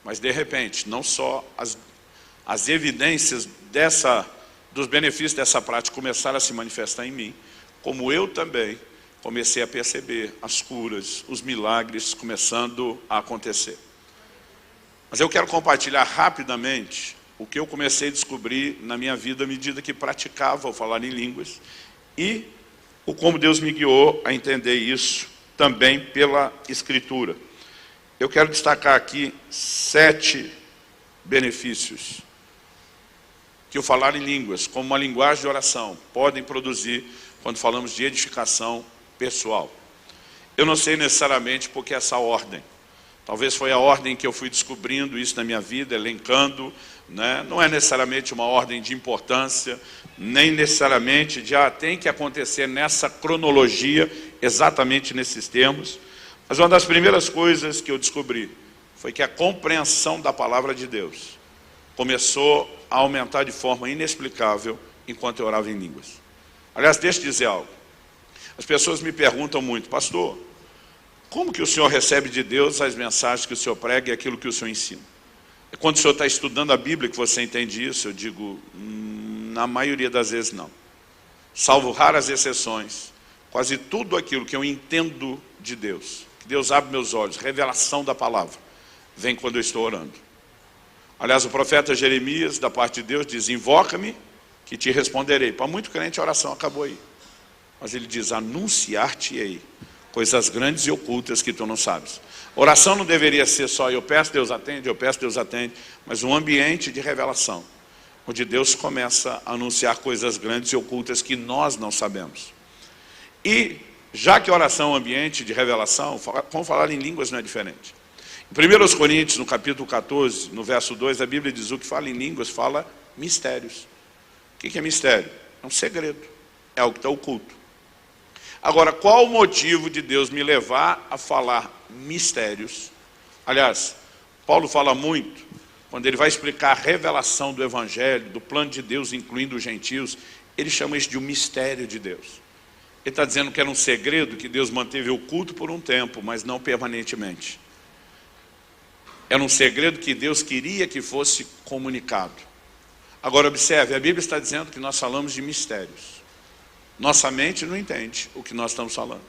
Mas de repente, não só as evidências dos benefícios dessa prática começaram a se manifestar em mim, como eu também comecei a perceber as curas, os milagres começando a acontecer. Mas eu quero compartilhar rapidamente o que eu comecei a descobrir na minha vida à medida que praticava o falar em línguas e o como Deus me guiou a entender isso também pela Escritura. Eu quero destacar aqui 7 benefícios que o falar em línguas, como uma linguagem de oração, podem produzir quando falamos de edificação pessoal. Eu não sei necessariamente porque essa ordem. Talvez foi a ordem que eu fui descobrindo isso na minha vida, elencando, Não é necessariamente uma ordem de importância, nem necessariamente de, tem que acontecer nessa cronologia, exatamente nesses termos. Mas uma das primeiras coisas que eu descobri foi que a compreensão da palavra de Deus começou a aumentar de forma inexplicável enquanto eu orava em línguas. Aliás, deixa eu dizer algo. As pessoas me perguntam muito, pastor, como que o senhor recebe de Deus as mensagens que o senhor prega e aquilo que o senhor ensina? E quando o senhor está estudando a Bíblia que você entende isso? Eu digo, na maioria das vezes não. Salvo raras exceções, quase tudo aquilo que eu entendo de Deus, que Deus abre meus olhos, revelação da palavra, vem quando eu estou orando. Aliás, o profeta Jeremias, da parte de Deus, diz, invoca-me que te responderei. Para muito crente a oração acabou aí. Mas ele diz, anunciar-te-ei coisas grandes e ocultas que tu não sabes. Oração não deveria ser só eu peço, Deus atende, eu peço, Deus atende, mas um ambiente de revelação, onde Deus começa a anunciar coisas grandes e ocultas que nós não sabemos. E, já que a oração é um ambiente de revelação, como falar em línguas não é diferente. Em 1 Coríntios, no capítulo 14, no verso 2, a Bíblia diz o que fala em línguas, fala mistérios. O que é mistério? É um segredo, é algo que está oculto. Agora, qual o motivo de Deus me levar a falar mistérios? Aliás, Paulo fala muito, quando ele vai explicar a revelação do Evangelho, do plano de Deus, incluindo os gentios, ele chama isso de um mistério de Deus. Ele está dizendo que era um segredo que Deus manteve oculto por um tempo, mas não permanentemente. Era um segredo que Deus queria que fosse comunicado. Agora observe, a Bíblia está dizendo que nós falamos de mistérios. Nossa mente não entende o que nós estamos falando.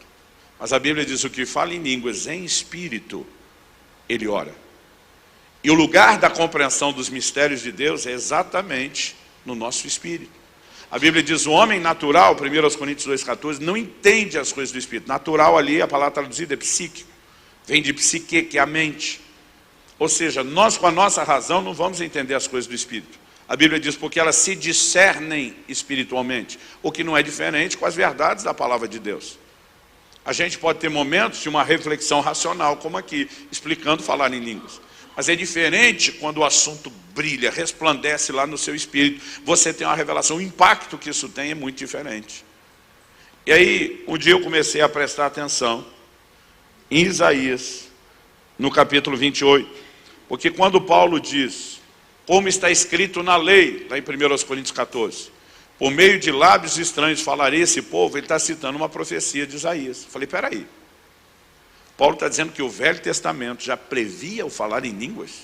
Mas a Bíblia diz o que fala em línguas em espírito, ele ora. E o lugar da compreensão dos mistérios de Deus é exatamente no nosso espírito. A Bíblia diz o homem natural, 1 Coríntios 2,14, não entende as coisas do espírito. Natural ali, a palavra traduzida é psíquico. Vem de psique, que é a mente. Ou seja, nós com a nossa razão não vamos entender as coisas do Espírito. A Bíblia diz porque elas se discernem espiritualmente, o que não é diferente com as verdades da palavra de Deus. A gente pode ter momentos de uma reflexão racional, como aqui, explicando falar em línguas. Mas é diferente quando o assunto brilha, resplandece lá no seu espírito. Você tem uma revelação, o impacto que isso tem é muito diferente. E aí, um dia eu comecei a prestar atenção em Isaías, no capítulo 28. Porque quando Paulo diz, como está escrito na lei, lá em 1 Coríntios 14, por meio de lábios estranhos falarei esse povo, ele está citando uma profecia de Isaías. Eu falei, peraí, Paulo está dizendo que o Velho Testamento já previa o falar em línguas?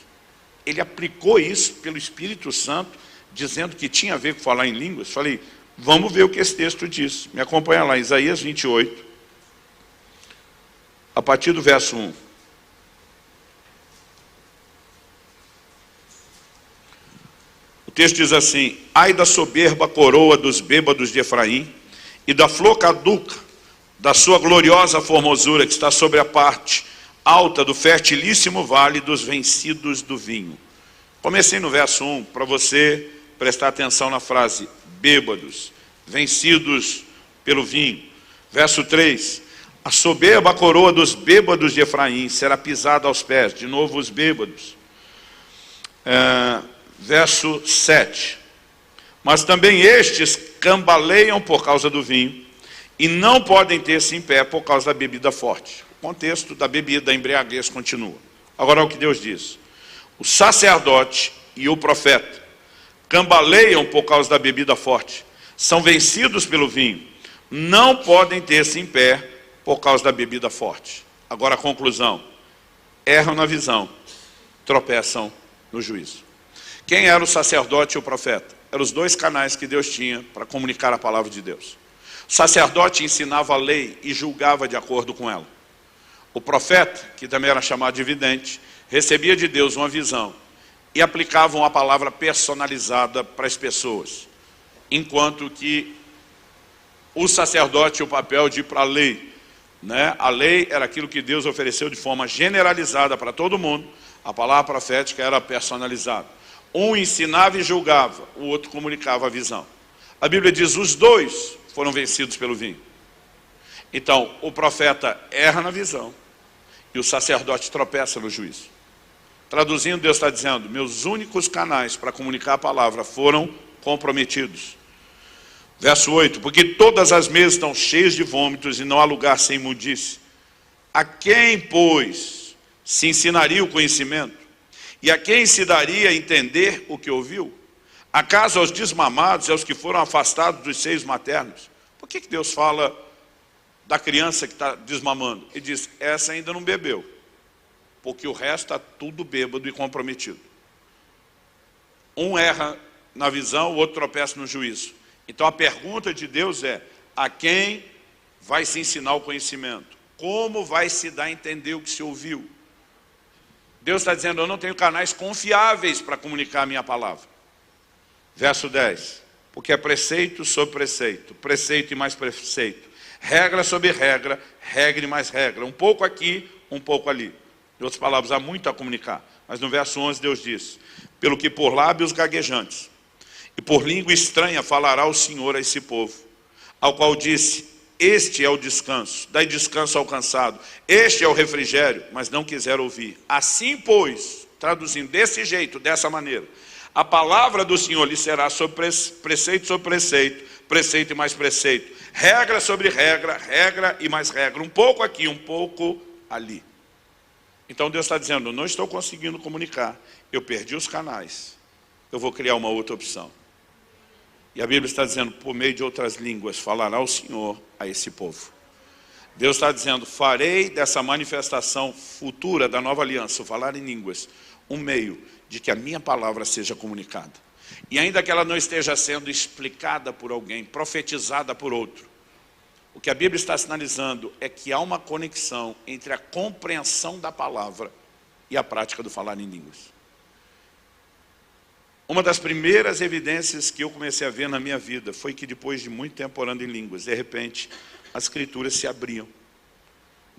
Ele aplicou isso pelo Espírito Santo, dizendo que tinha a ver com falar em línguas? Falei, vamos ver o que esse texto diz. Me acompanha lá, Isaías 28, a partir do verso 1. O texto diz assim, ai da soberba coroa dos bêbados de Efraim, e da flor caduca, da sua gloriosa formosura, que está sobre a parte alta do fertilíssimo vale dos vencidos do vinho. Comecei no verso 1, para você prestar atenção na frase, bêbados, vencidos pelo vinho. Verso 3, a soberba coroa dos bêbados de Efraim será pisada aos pés, de novo os bêbados. Verso 7, mas também estes cambaleiam por causa do vinho, e não podem ter-se em pé por causa da bebida forte. O contexto da bebida, da embriaguez continua. Agora é o que Deus diz. O sacerdote e o profeta cambaleiam por causa da bebida forte, são vencidos pelo vinho, não podem ter-se em pé por causa da bebida forte. Agora a conclusão, erram na visão, tropeçam no juízo. Quem era o sacerdote e o profeta? Eram os dois canais que Deus tinha para comunicar a palavra de Deus. O sacerdote ensinava a lei e julgava de acordo com ela. O profeta, que também era chamado de vidente, recebia de Deus uma visão e aplicava uma palavra personalizada para as pessoas. Enquanto que o sacerdote tinha o papel de ir para a lei. A lei era aquilo que Deus ofereceu de forma generalizada para todo mundo. A palavra profética era personalizada. Um ensinava e julgava, o outro comunicava a visão. A Bíblia diz, os dois foram vencidos pelo vinho. Então, o profeta erra na visão e o sacerdote tropeça no juízo. Traduzindo, Deus está dizendo, meus únicos canais para comunicar a palavra foram comprometidos. Verso 8, porque todas as mesas estão cheias de vômitos e não há lugar sem imundice. A quem, pois, se ensinaria o conhecimento? E a quem se daria a entender o que ouviu? Acaso aos desmamados e aos que foram afastados dos seios maternos? Por que Deus fala da criança que está desmamando? Ele diz, essa ainda não bebeu, porque o resto está tudo bêbado e comprometido. Um erra na visão, o outro tropeça no juízo. Então a pergunta de Deus é, a quem vai se ensinar o conhecimento? Como vai se dar a entender o que se ouviu? Deus está dizendo, eu não tenho canais confiáveis para comunicar a minha palavra. Verso 10, porque é preceito sobre preceito, preceito e mais preceito, regra sobre regra, regra e mais regra, um pouco aqui, um pouco ali. Em outras palavras, há muito a comunicar. Mas no verso 11 Deus diz, pelo que por lábios gaguejantes e por língua estranha falará o Senhor a esse povo, ao qual disse, este é o descanso, dai descanso ao cansado, este é o refrigério, mas não quiseram ouvir. Assim, pois, traduzindo desse jeito, dessa maneira, a palavra do Senhor lhe será sobre preceito sobre preceito, preceito e mais preceito, regra sobre regra, regra e mais regra, um pouco aqui, um pouco ali. Então Deus está dizendo, eu não estou conseguindo comunicar, eu perdi os canais, eu vou criar uma outra opção. E a Bíblia está dizendo, por meio de outras línguas, falará o Senhor a esse povo. Deus está dizendo, farei dessa manifestação futura da nova aliança, o falar em línguas, um meio de que a minha palavra seja comunicada. E ainda que ela não esteja sendo explicada por alguém, profetizada por outro, o que a Bíblia está sinalizando é que há uma conexão entre a compreensão da palavra e a prática do falar em línguas. Uma das primeiras evidências que eu comecei a ver na minha vida foi que depois de muito tempo orando em línguas, de repente, as escrituras se abriam.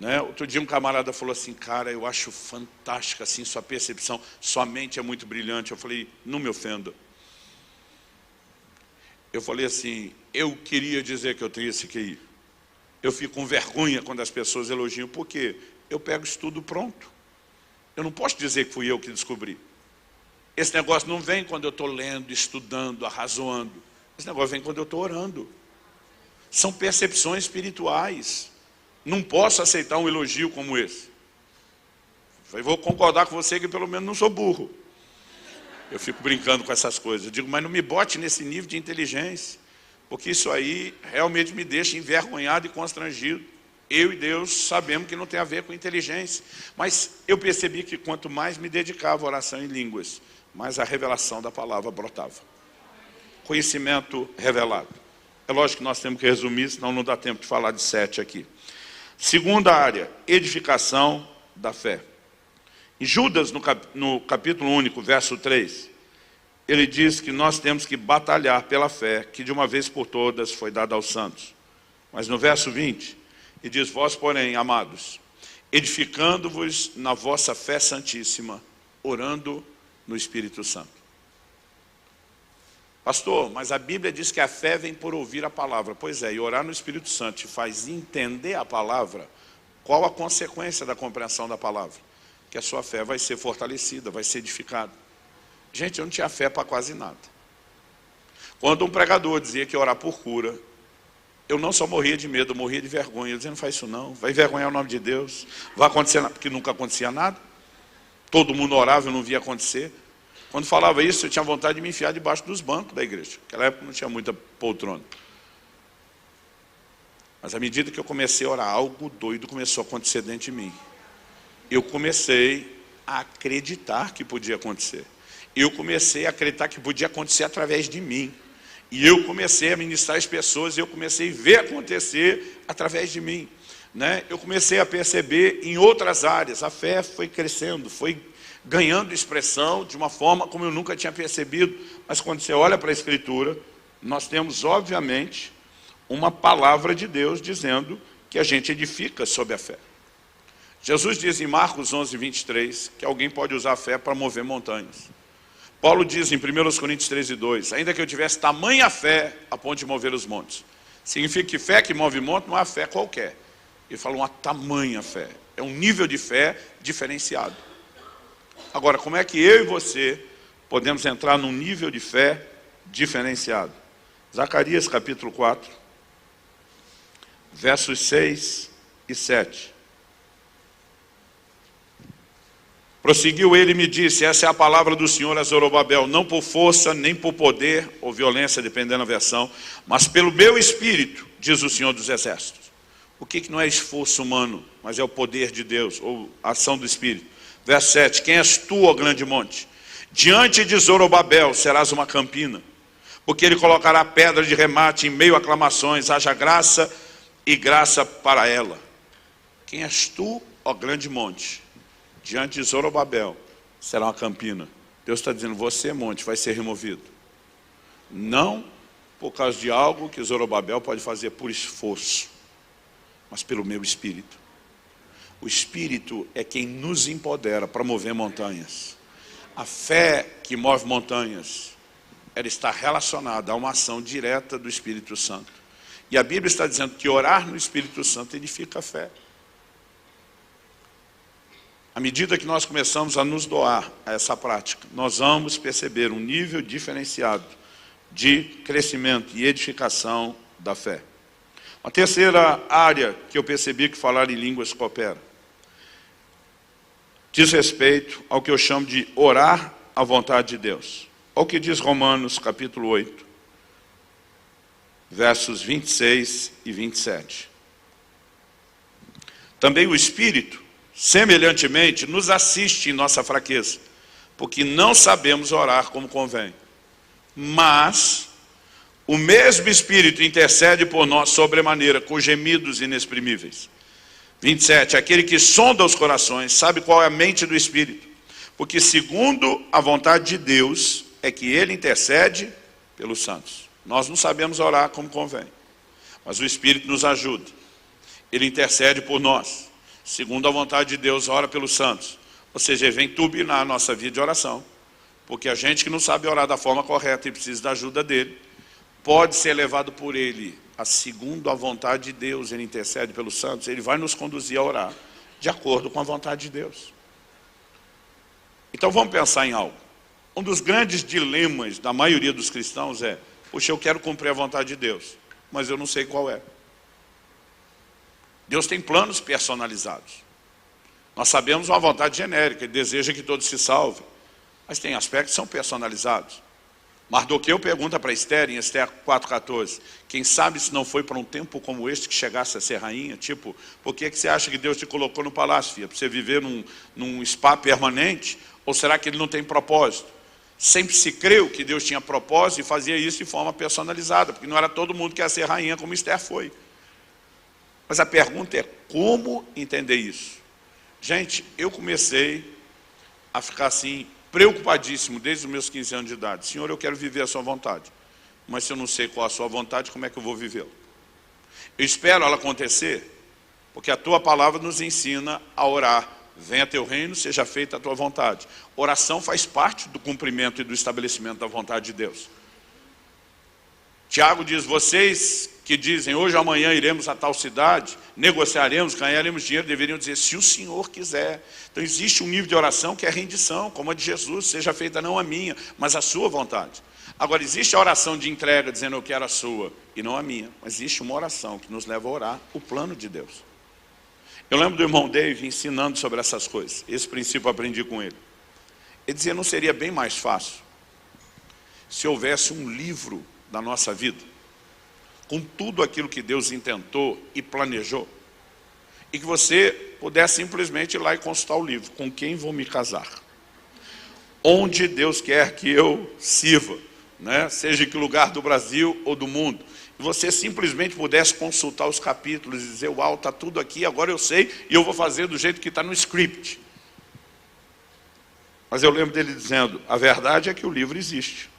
né? Outro dia um camarada falou assim, cara, eu acho fantástica assim, sua percepção, sua mente é muito brilhante. Eu falei, não me ofenda. Eu falei assim, eu queria dizer que eu tenho esse QI. Eu fico com vergonha quando as pessoas elogiam, porque eu pego isso tudo pronto. Eu não posso dizer que fui eu que descobri. Esse negócio não vem quando eu estou lendo, estudando, arrazoando. Esse negócio vem quando eu estou orando. São percepções espirituais. Não posso aceitar um elogio como esse. Eu vou concordar com você que pelo menos não sou burro. Eu fico brincando com essas coisas. Eu digo, mas não me bote nesse nível de inteligência, porque isso aí realmente me deixa envergonhado e constrangido. Eu e Deus sabemos que não tem a ver com inteligência. Mas eu percebi que quanto mais me dedicava à oração em línguas, mais a revelação da palavra brotava. Conhecimento revelado. É lógico que nós temos que resumir, senão não dá tempo de falar de 7 aqui. Segunda área, edificação da fé. Em Judas, no capítulo único, verso 3, ele diz que nós temos que batalhar pela fé, que de uma vez por todas foi dada aos santos. Mas no verso 20, ele diz, vós, porém, amados, edificando-vos na vossa fé santíssima, orando no Espírito Santo. Pastor, mas a Bíblia diz que a fé vem por ouvir a palavra. Pois é, e orar no Espírito Santo te faz entender a palavra. Qual a consequência da compreensão da palavra? Que a sua fé vai ser fortalecida, vai ser edificada. Gente, eu não tinha fé para quase nada. Quando um pregador dizia que ia orar por cura, eu não só morria de medo, eu morria de vergonha. Eu dizia, não faz isso não, vai envergonhar o nome de Deus. Vai acontecer nada, porque nunca acontecia nada. Todo mundo orava, eu não via acontecer. Quando falava isso, eu tinha vontade de me enfiar debaixo dos bancos da igreja. Naquela época não tinha muita poltrona. Mas à medida que eu comecei a orar, algo doido começou a acontecer dentro de mim. Eu comecei a acreditar que podia acontecer. Eu comecei a acreditar que podia acontecer através de mim. E eu comecei a ministrar as pessoas, e eu comecei a ver acontecer através de mim. Né? Eu comecei a perceber em outras áreas, a fé foi crescendo, foi ganhando expressão de uma forma como eu nunca tinha percebido. Mas quando você olha para a Escritura, nós temos, obviamente, uma palavra de Deus dizendo que a gente edifica sobre a fé. Jesus diz em Marcos 11, 23, que alguém pode usar a fé para mover montanhas. Paulo diz em 1 Coríntios 13, 2, ainda que eu tivesse tamanha fé a ponto de mover os montes. Significa que fé que move monte não é fé qualquer. Ele fala uma tamanha fé. É um nível de fé diferenciado. Agora, como é que eu e você podemos entrar num nível de fé diferenciado? Zacarias capítulo 4, versos 6 e 7. Prosseguiu ele e me disse, essa é a palavra do Senhor a Zorobabel, não por força, nem por poder, ou violência, dependendo da versão, mas pelo meu espírito, diz o Senhor dos Exércitos. O que não é esforço humano, mas é o poder de Deus, ou a ação do Espírito. Verso 7, quem és tu, ó grande monte? Diante de Zorobabel serás uma campina, porque ele colocará pedra de remate em meio a aclamações, haja graça e graça para ela. Quem és tu, ó grande monte? Diante de Zorobabel será uma campina. Deus está dizendo, você, monte, vai ser removido. Não por causa de algo que Zorobabel pode fazer por esforço, mas pelo meu Espírito. O Espírito é quem nos empodera para mover montanhas. A fé que move montanhas, ela está relacionada a uma ação direta do Espírito Santo. E a Bíblia está dizendo que orar no Espírito Santo edifica a fé. À medida que nós começamos a nos doar a essa prática, nós vamos perceber um nível diferenciado de crescimento e edificação da fé. Uma terceira área que eu percebi que falar em línguas coopera diz respeito ao que eu chamo de orar à vontade de Deus. Olha o que diz Romanos capítulo 8, versos 26 e 27. Também o Espírito, semelhantemente, nos assiste em nossa fraqueza, porque não sabemos orar como convém. Mas o mesmo Espírito intercede por nós sobremaneira, com gemidos inexprimíveis. 27, aquele que sonda os corações, sabe qual é a mente do Espírito, porque segundo a vontade de Deus, é que ele intercede pelos santos. Nós não sabemos orar como convém, mas o Espírito nos ajuda. Ele intercede por nós. segundo a vontade de Deus, ora pelos santos. Ou seja, ele vem turbinar a nossa vida de oração. Porque a gente que não sabe orar da forma correta e precisa da ajuda dele, pode ser levado por ele, segundo a vontade de Deus, ele intercede pelos santos, ele vai nos conduzir a orar de acordo com a vontade de Deus. Então vamos pensar em algo. Um dos grandes dilemas da maioria dos cristãos é: puxa, eu quero cumprir a vontade de Deus, mas eu não sei qual é. Deus tem planos personalizados. Nós sabemos uma vontade genérica, ele deseja que todos se salvem, mas tem aspectos que são personalizados. Mardoqueu pergunta para Esther, em Esther 4,14, quem sabe se não foi para um tempo como este que chegasse a ser rainha? Tipo, por que você acha que Deus te colocou no palácio, filha? Para você viver num spa permanente? Ou será que ele não tem propósito? Sempre se creu que Deus tinha propósito e fazia isso de forma personalizada, porque não era todo mundo que ia ser rainha como Esther foi. Mas a pergunta é: como entender isso? Gente, eu comecei a ficar assim, preocupadíssimo desde os meus 15 anos de idade. Senhor, eu quero viver a sua vontade, mas se eu não sei qual a sua vontade, como é que eu vou vivê-la? Eu espero ela acontecer, porque a tua palavra nos ensina a orar: venha teu reino, seja feita a tua vontade. Oração faz parte do cumprimento e do estabelecimento da vontade de Deus. Tiago diz: vocês que dizem hoje ou amanhã iremos a tal cidade, negociaremos, ganharemos dinheiro, deveriam dizer se o Senhor quiser. Então existe um nível de oração que é rendição, como a de Jesus: seja feita não a minha, mas a sua vontade. Agora existe a oração de entrega, dizendo eu quero a sua e não a minha, mas existe uma oração que nos leva a orar o plano de Deus. Eu lembro do irmão Dave ensinando sobre essas coisas. Esse princípio eu aprendi com ele. Ele dizia: não seria bem mais fácil se houvesse um livro da nossa vida com tudo aquilo que Deus intentou e planejou, e que você pudesse simplesmente ir lá e consultar o livro: com quem vou me casar, onde Deus quer que eu sirva, né? Seja em que lugar do Brasil ou do mundo, e você simplesmente pudesse consultar os capítulos e dizer: uau, está tudo aqui, agora eu sei e eu vou fazer do jeito que está no script. Mas eu lembro dele dizendo: a verdade é que o livro existe.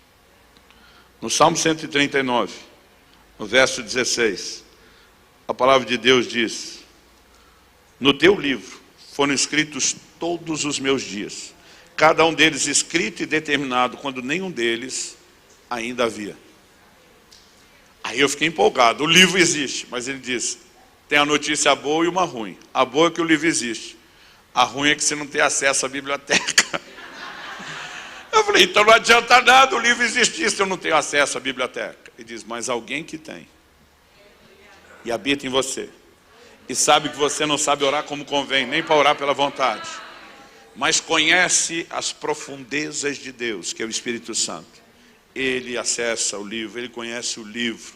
No Salmo 139, no verso 16, a palavra de Deus diz: no teu livro foram escritos todos os meus dias, cada um deles escrito e determinado, quando nenhum deles ainda havia. Aí eu fiquei empolgado. O livro existe, mas ele diz: tem a notícia boa e uma ruim. A boa é que o livro existe, a ruim é que você não tem acesso à biblioteca. Eu falei: então não adianta nada o livro existir se eu não tenho acesso à biblioteca. Ele diz: mas alguém que tem e habita em você, e sabe que você não sabe orar como convém, nem para orar pela vontade, mas conhece as profundezas de Deus, que é o Espírito Santo, ele acessa o livro, ele conhece o livro,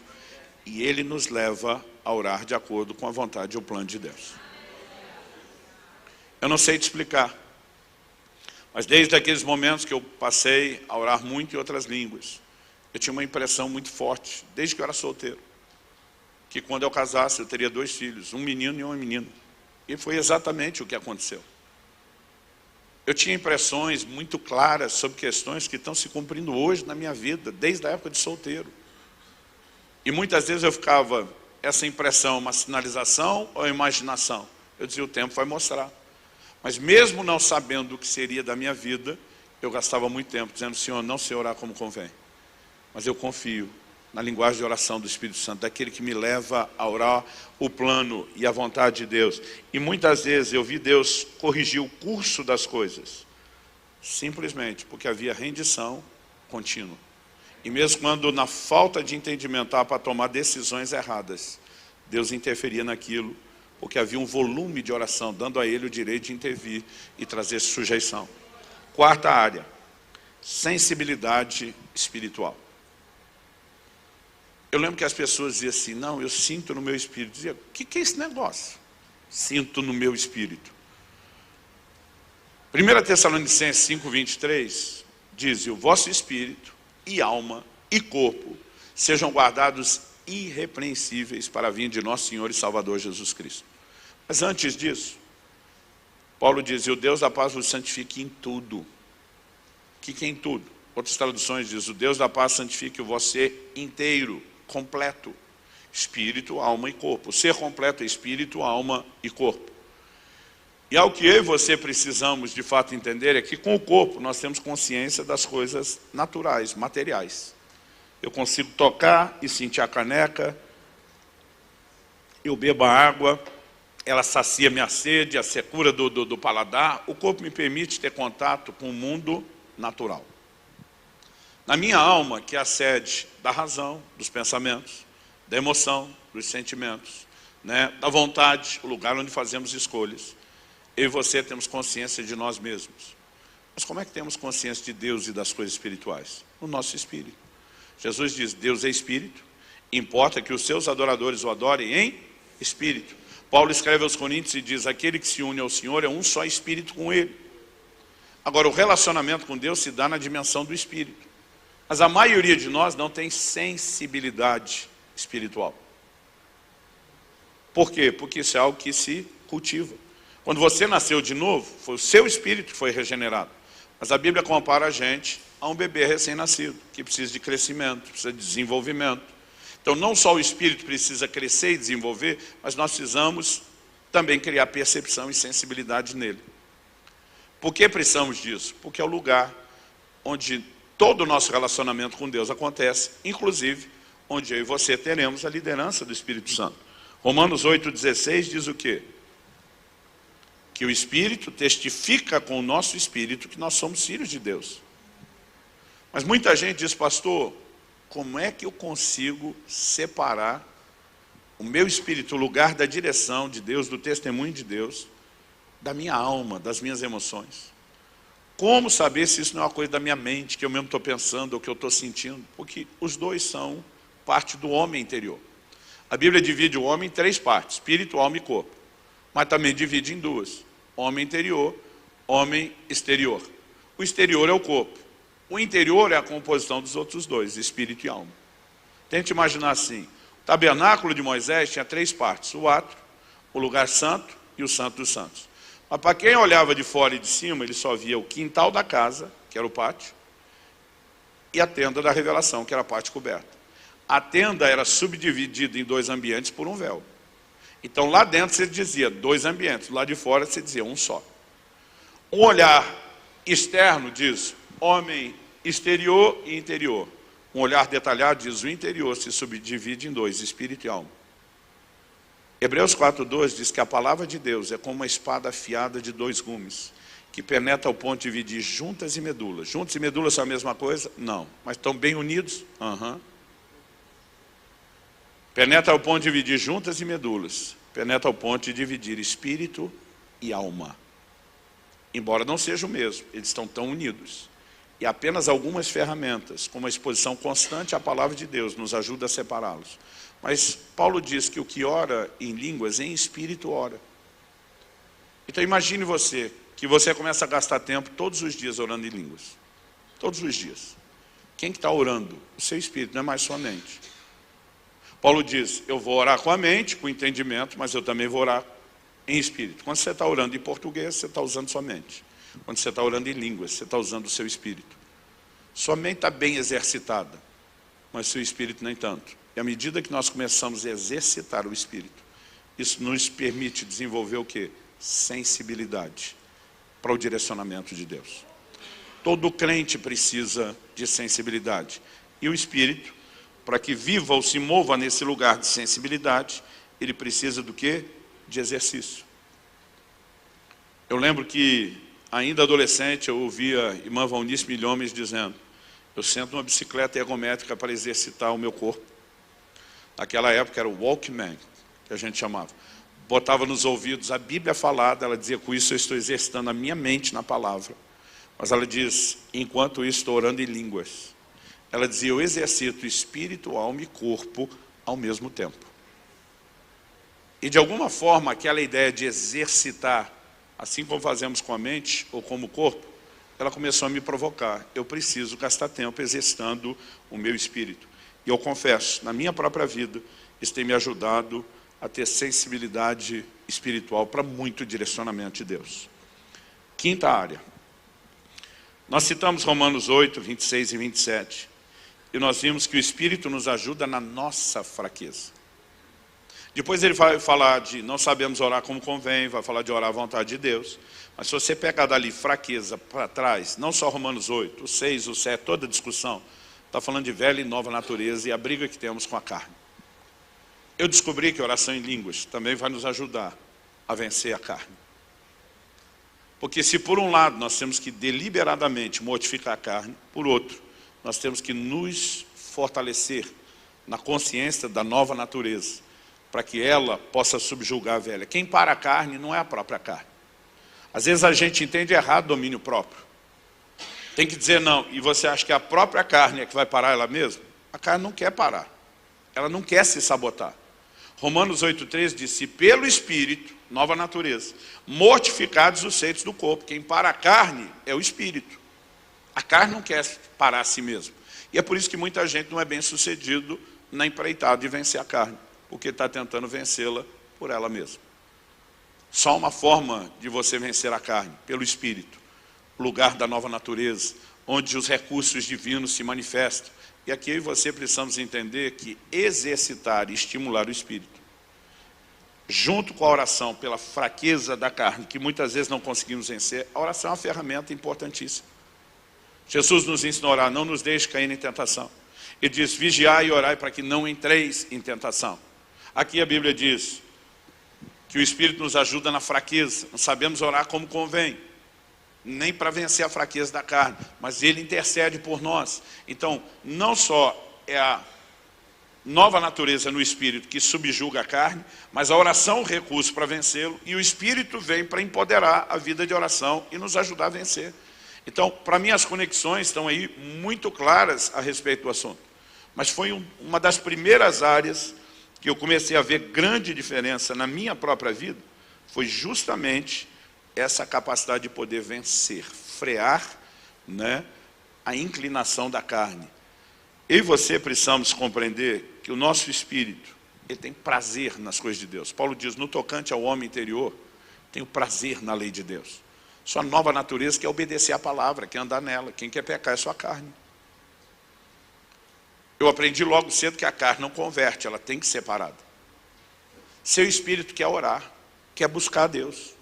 e ele nos leva a orar de acordo com a vontade e o plano de Deus. Eu não sei te explicar, mas desde aqueles momentos que eu passei a orar muito em outras línguas, eu tinha uma impressão muito forte, desde que eu era solteiro, que quando eu casasse eu teria 2 filhos, um menino e uma menina. E foi exatamente o que aconteceu. Eu tinha impressões muito claras sobre questões que estão se cumprindo hoje na minha vida, desde a época de solteiro. E muitas vezes eu ficava: essa impressão é uma sinalização ou imaginação? Eu dizia: o tempo vai mostrar. Mas mesmo não sabendo o que seria da minha vida, eu gastava muito tempo dizendo: Senhor, não sei orar como convém, mas eu confio na linguagem de oração do Espírito Santo, daquele que me leva a orar o plano e a vontade de Deus. E muitas vezes eu vi Deus corrigir o curso das coisas, simplesmente porque havia rendição contínua. E mesmo quando na falta de entendimento estava para tomar decisões erradas, Deus interferia naquilo, porque havia um volume de oração, dando a ele o direito de intervir e trazer sujeição. 4ª área: sensibilidade espiritual. Eu lembro que as pessoas diziam assim: não, eu sinto no meu espírito. Eu dizia: o que é esse negócio? Sinto no meu espírito. 1 Tessalonicenses 5:23 diz: o vosso espírito e alma e corpo sejam guardados irrepreensíveis para a vinda de nosso Senhor e Salvador Jesus Cristo. Mas antes disso, Paulo diz: e o Deus da paz vos santifique em tudo. O que é em tudo? Outras traduções dizem: o Deus da paz santifique o vosso ser inteiro, completo, espírito, alma e corpo. O ser completo é espírito, alma e corpo. E algo que eu e você precisamos de fato entender é que com o corpo nós temos consciência das coisas naturais, materiais. Eu consigo tocar e sentir a caneca, eu bebo a água, ela sacia minha sede, a secura do paladar. O corpo me permite ter contato com o mundo natural. Na minha alma, que é a sede da razão, dos pensamentos, da emoção, dos sentimentos, né, da vontade, o lugar onde fazemos escolhas, eu e você temos consciência de nós mesmos. Mas como é que temos consciência de Deus e das coisas espirituais? No nosso espírito. Jesus diz, Deus é espírito, importa que os seus adoradores o adorem em espírito. Paulo escreve aos Coríntios e diz, aquele que se une ao Senhor é um só espírito com ele. Agora, o relacionamento com Deus se dá na dimensão do espírito. Mas a maioria de nós não tem sensibilidade espiritual. Por quê? Porque isso é algo que se cultiva. Quando você nasceu de novo, foi o seu espírito que foi regenerado. Mas a Bíblia compara a gente a um bebê recém-nascido, que precisa de crescimento, precisa de desenvolvimento. Então não só o espírito precisa crescer e desenvolver, mas nós precisamos também criar percepção e sensibilidade nele. Por que precisamos disso? Porque é o lugar onde todo o nosso relacionamento com Deus acontece, inclusive onde eu e você teremos a liderança do Espírito Santo. Romanos 8,16 diz o quê? Que o Espírito testifica com o nosso espírito que nós somos filhos de Deus. Mas muita gente diz, pastor, como é que eu consigo separar o meu espírito, o lugar da direção de Deus, do testemunho de Deus, da minha alma, das minhas emoções? Como saber se isso não é uma coisa da minha mente, que eu mesmo estou pensando, ou que eu estou sentindo? Porque os dois são parte do homem interior. A Bíblia divide o homem em três partes, espírito, alma e corpo. Mas também divide em duas, homem interior, homem exterior. O exterior é o corpo. O interior é a composição dos outros dois, espírito e alma. Tente imaginar assim, o tabernáculo de Moisés tinha três partes, o átrio, o lugar santo e o santo dos santos. Mas para quem olhava de fora e de cima, ele só via o quintal da casa, que era o pátio, e a tenda da revelação, que era a parte coberta. A tenda era subdividida em dois ambientes por um véu. Então lá dentro você dizia dois ambientes, lá de fora você dizia um só. Um olhar externo diz homem exterior e interior. Um olhar detalhado diz o interior se subdivide em dois, espírito e alma. Hebreus 4,2 diz que a palavra de Deus é como uma espada afiada de dois gumes, que penetra ao ponto de dividir juntas e medulas. Juntas e medulas são a mesma coisa? Não. Mas estão bem unidos? Penetra ao ponto de dividir juntas e medulas. Penetra ao ponto de dividir espírito e alma. Embora não seja o mesmo, eles estão tão unidos. E apenas algumas ferramentas, como a exposição constante à palavra de Deus, nos ajuda a separá-los. Mas Paulo diz que o que ora em línguas, em espírito ora. Então imagine você, que você começa a gastar tempo todos os dias orando em línguas. Todos os dias. Quem que está orando? O seu espírito, não é mais sua mente. Paulo diz, eu vou orar com a mente, com o entendimento, mas eu também vou orar em espírito. Quando você está orando em português, você está usando sua mente. Quando você está orando em línguas, você está usando o seu espírito. Sua mente está bem exercitada, mas seu espírito nem tanto. E à medida que nós começamos a exercitar o espírito, isso nos permite desenvolver o quê? Sensibilidade para o direcionamento de Deus. Todo crente precisa de sensibilidade. E o espírito, para que viva ou se mova nesse lugar de sensibilidade, ele precisa do quê? De exercício. Eu lembro que, ainda adolescente, eu ouvia a irmã Valnice Milhomes dizendo, eu sento numa bicicleta ergométrica para exercitar o meu corpo. Naquela época era o Walkman, que a gente chamava. Botava nos ouvidos a Bíblia falada, ela dizia, com isso eu estou exercitando a minha mente na palavra. Mas ela diz, enquanto isso estou orando em línguas. Ela dizia, eu exercito espírito, alma e corpo ao mesmo tempo. E de alguma forma, aquela ideia de exercitar, assim como fazemos com a mente ou como o corpo, ela começou a me provocar. Eu preciso gastar tempo exercitando o meu espírito. E eu confesso, na minha própria vida, isso tem me ajudado a ter sensibilidade espiritual para muito direcionamento de Deus. Quinta área. Nós citamos Romanos 8, 26 e 27. E nós vimos que o Espírito nos ajuda na nossa fraqueza. Depois ele vai falar de não sabemos orar como convém, vai falar de orar à vontade de Deus. Mas se você pegar dali fraqueza para trás, não só Romanos 8, o 6, o 7, toda a discussão, está falando de velha e nova natureza e a briga que temos com a carne. Eu descobri que a oração em línguas também vai nos ajudar a vencer a carne. Porque se por um lado nós temos que deliberadamente mortificar a carne, por outro, nós temos que nos fortalecer na consciência da nova natureza, para que ela possa subjugar a velha. Quem para a carne não é a própria carne. Às vezes a gente entende errado o domínio próprio. Tem que dizer não, e você acha que a própria carne é que vai parar ela mesma? A carne não quer parar, ela não quer se sabotar. Romanos 8,3 diz, se pelo Espírito, nova natureza, mortificados os feitos do corpo. Quem para a carne é o Espírito. A carne não quer parar a si mesmo. E é por isso que muita gente não é bem sucedido na empreitada de vencer a carne, porque está tentando vencê-la por ela mesma. Só uma forma de você vencer a carne, pelo Espírito, lugar da nova natureza, onde os recursos divinos se manifestam. E aqui eu e você precisamos entender que exercitar e estimular o Espírito, junto com a oração pela fraqueza da carne, que muitas vezes não conseguimos vencer, a oração é uma ferramenta importantíssima. Jesus nos ensinou a orar, não nos deixe cair em tentação. Ele diz, vigiai e orai para que não entreis em tentação. Aqui a Bíblia diz que o Espírito nos ajuda na fraqueza, não sabemos orar como convém, nem para vencer a fraqueza da carne, mas Ele intercede por nós. Então, não só é a nova natureza no Espírito que subjuga a carne, mas a oração é o recurso para vencê-lo, e o Espírito vem para empoderar a vida de oração e nos ajudar a vencer. Então, para mim as conexões estão aí muito claras a respeito do assunto. Mas foi uma das primeiras áreas que eu comecei a ver grande diferença na minha própria vida, foi justamente essa capacidade de poder vencer, frear, né, a inclinação da carne. Eu e você precisamos compreender que o nosso espírito, ele tem prazer nas coisas de Deus. Paulo diz, no tocante ao homem interior, tenho prazer na lei de Deus. Sua nova natureza quer obedecer à palavra, quer andar nela. Quem quer pecar é sua carne. Eu aprendi logo cedo que a carne não converte, ela tem que ser parada. Seu espírito quer orar, quer buscar a Deus.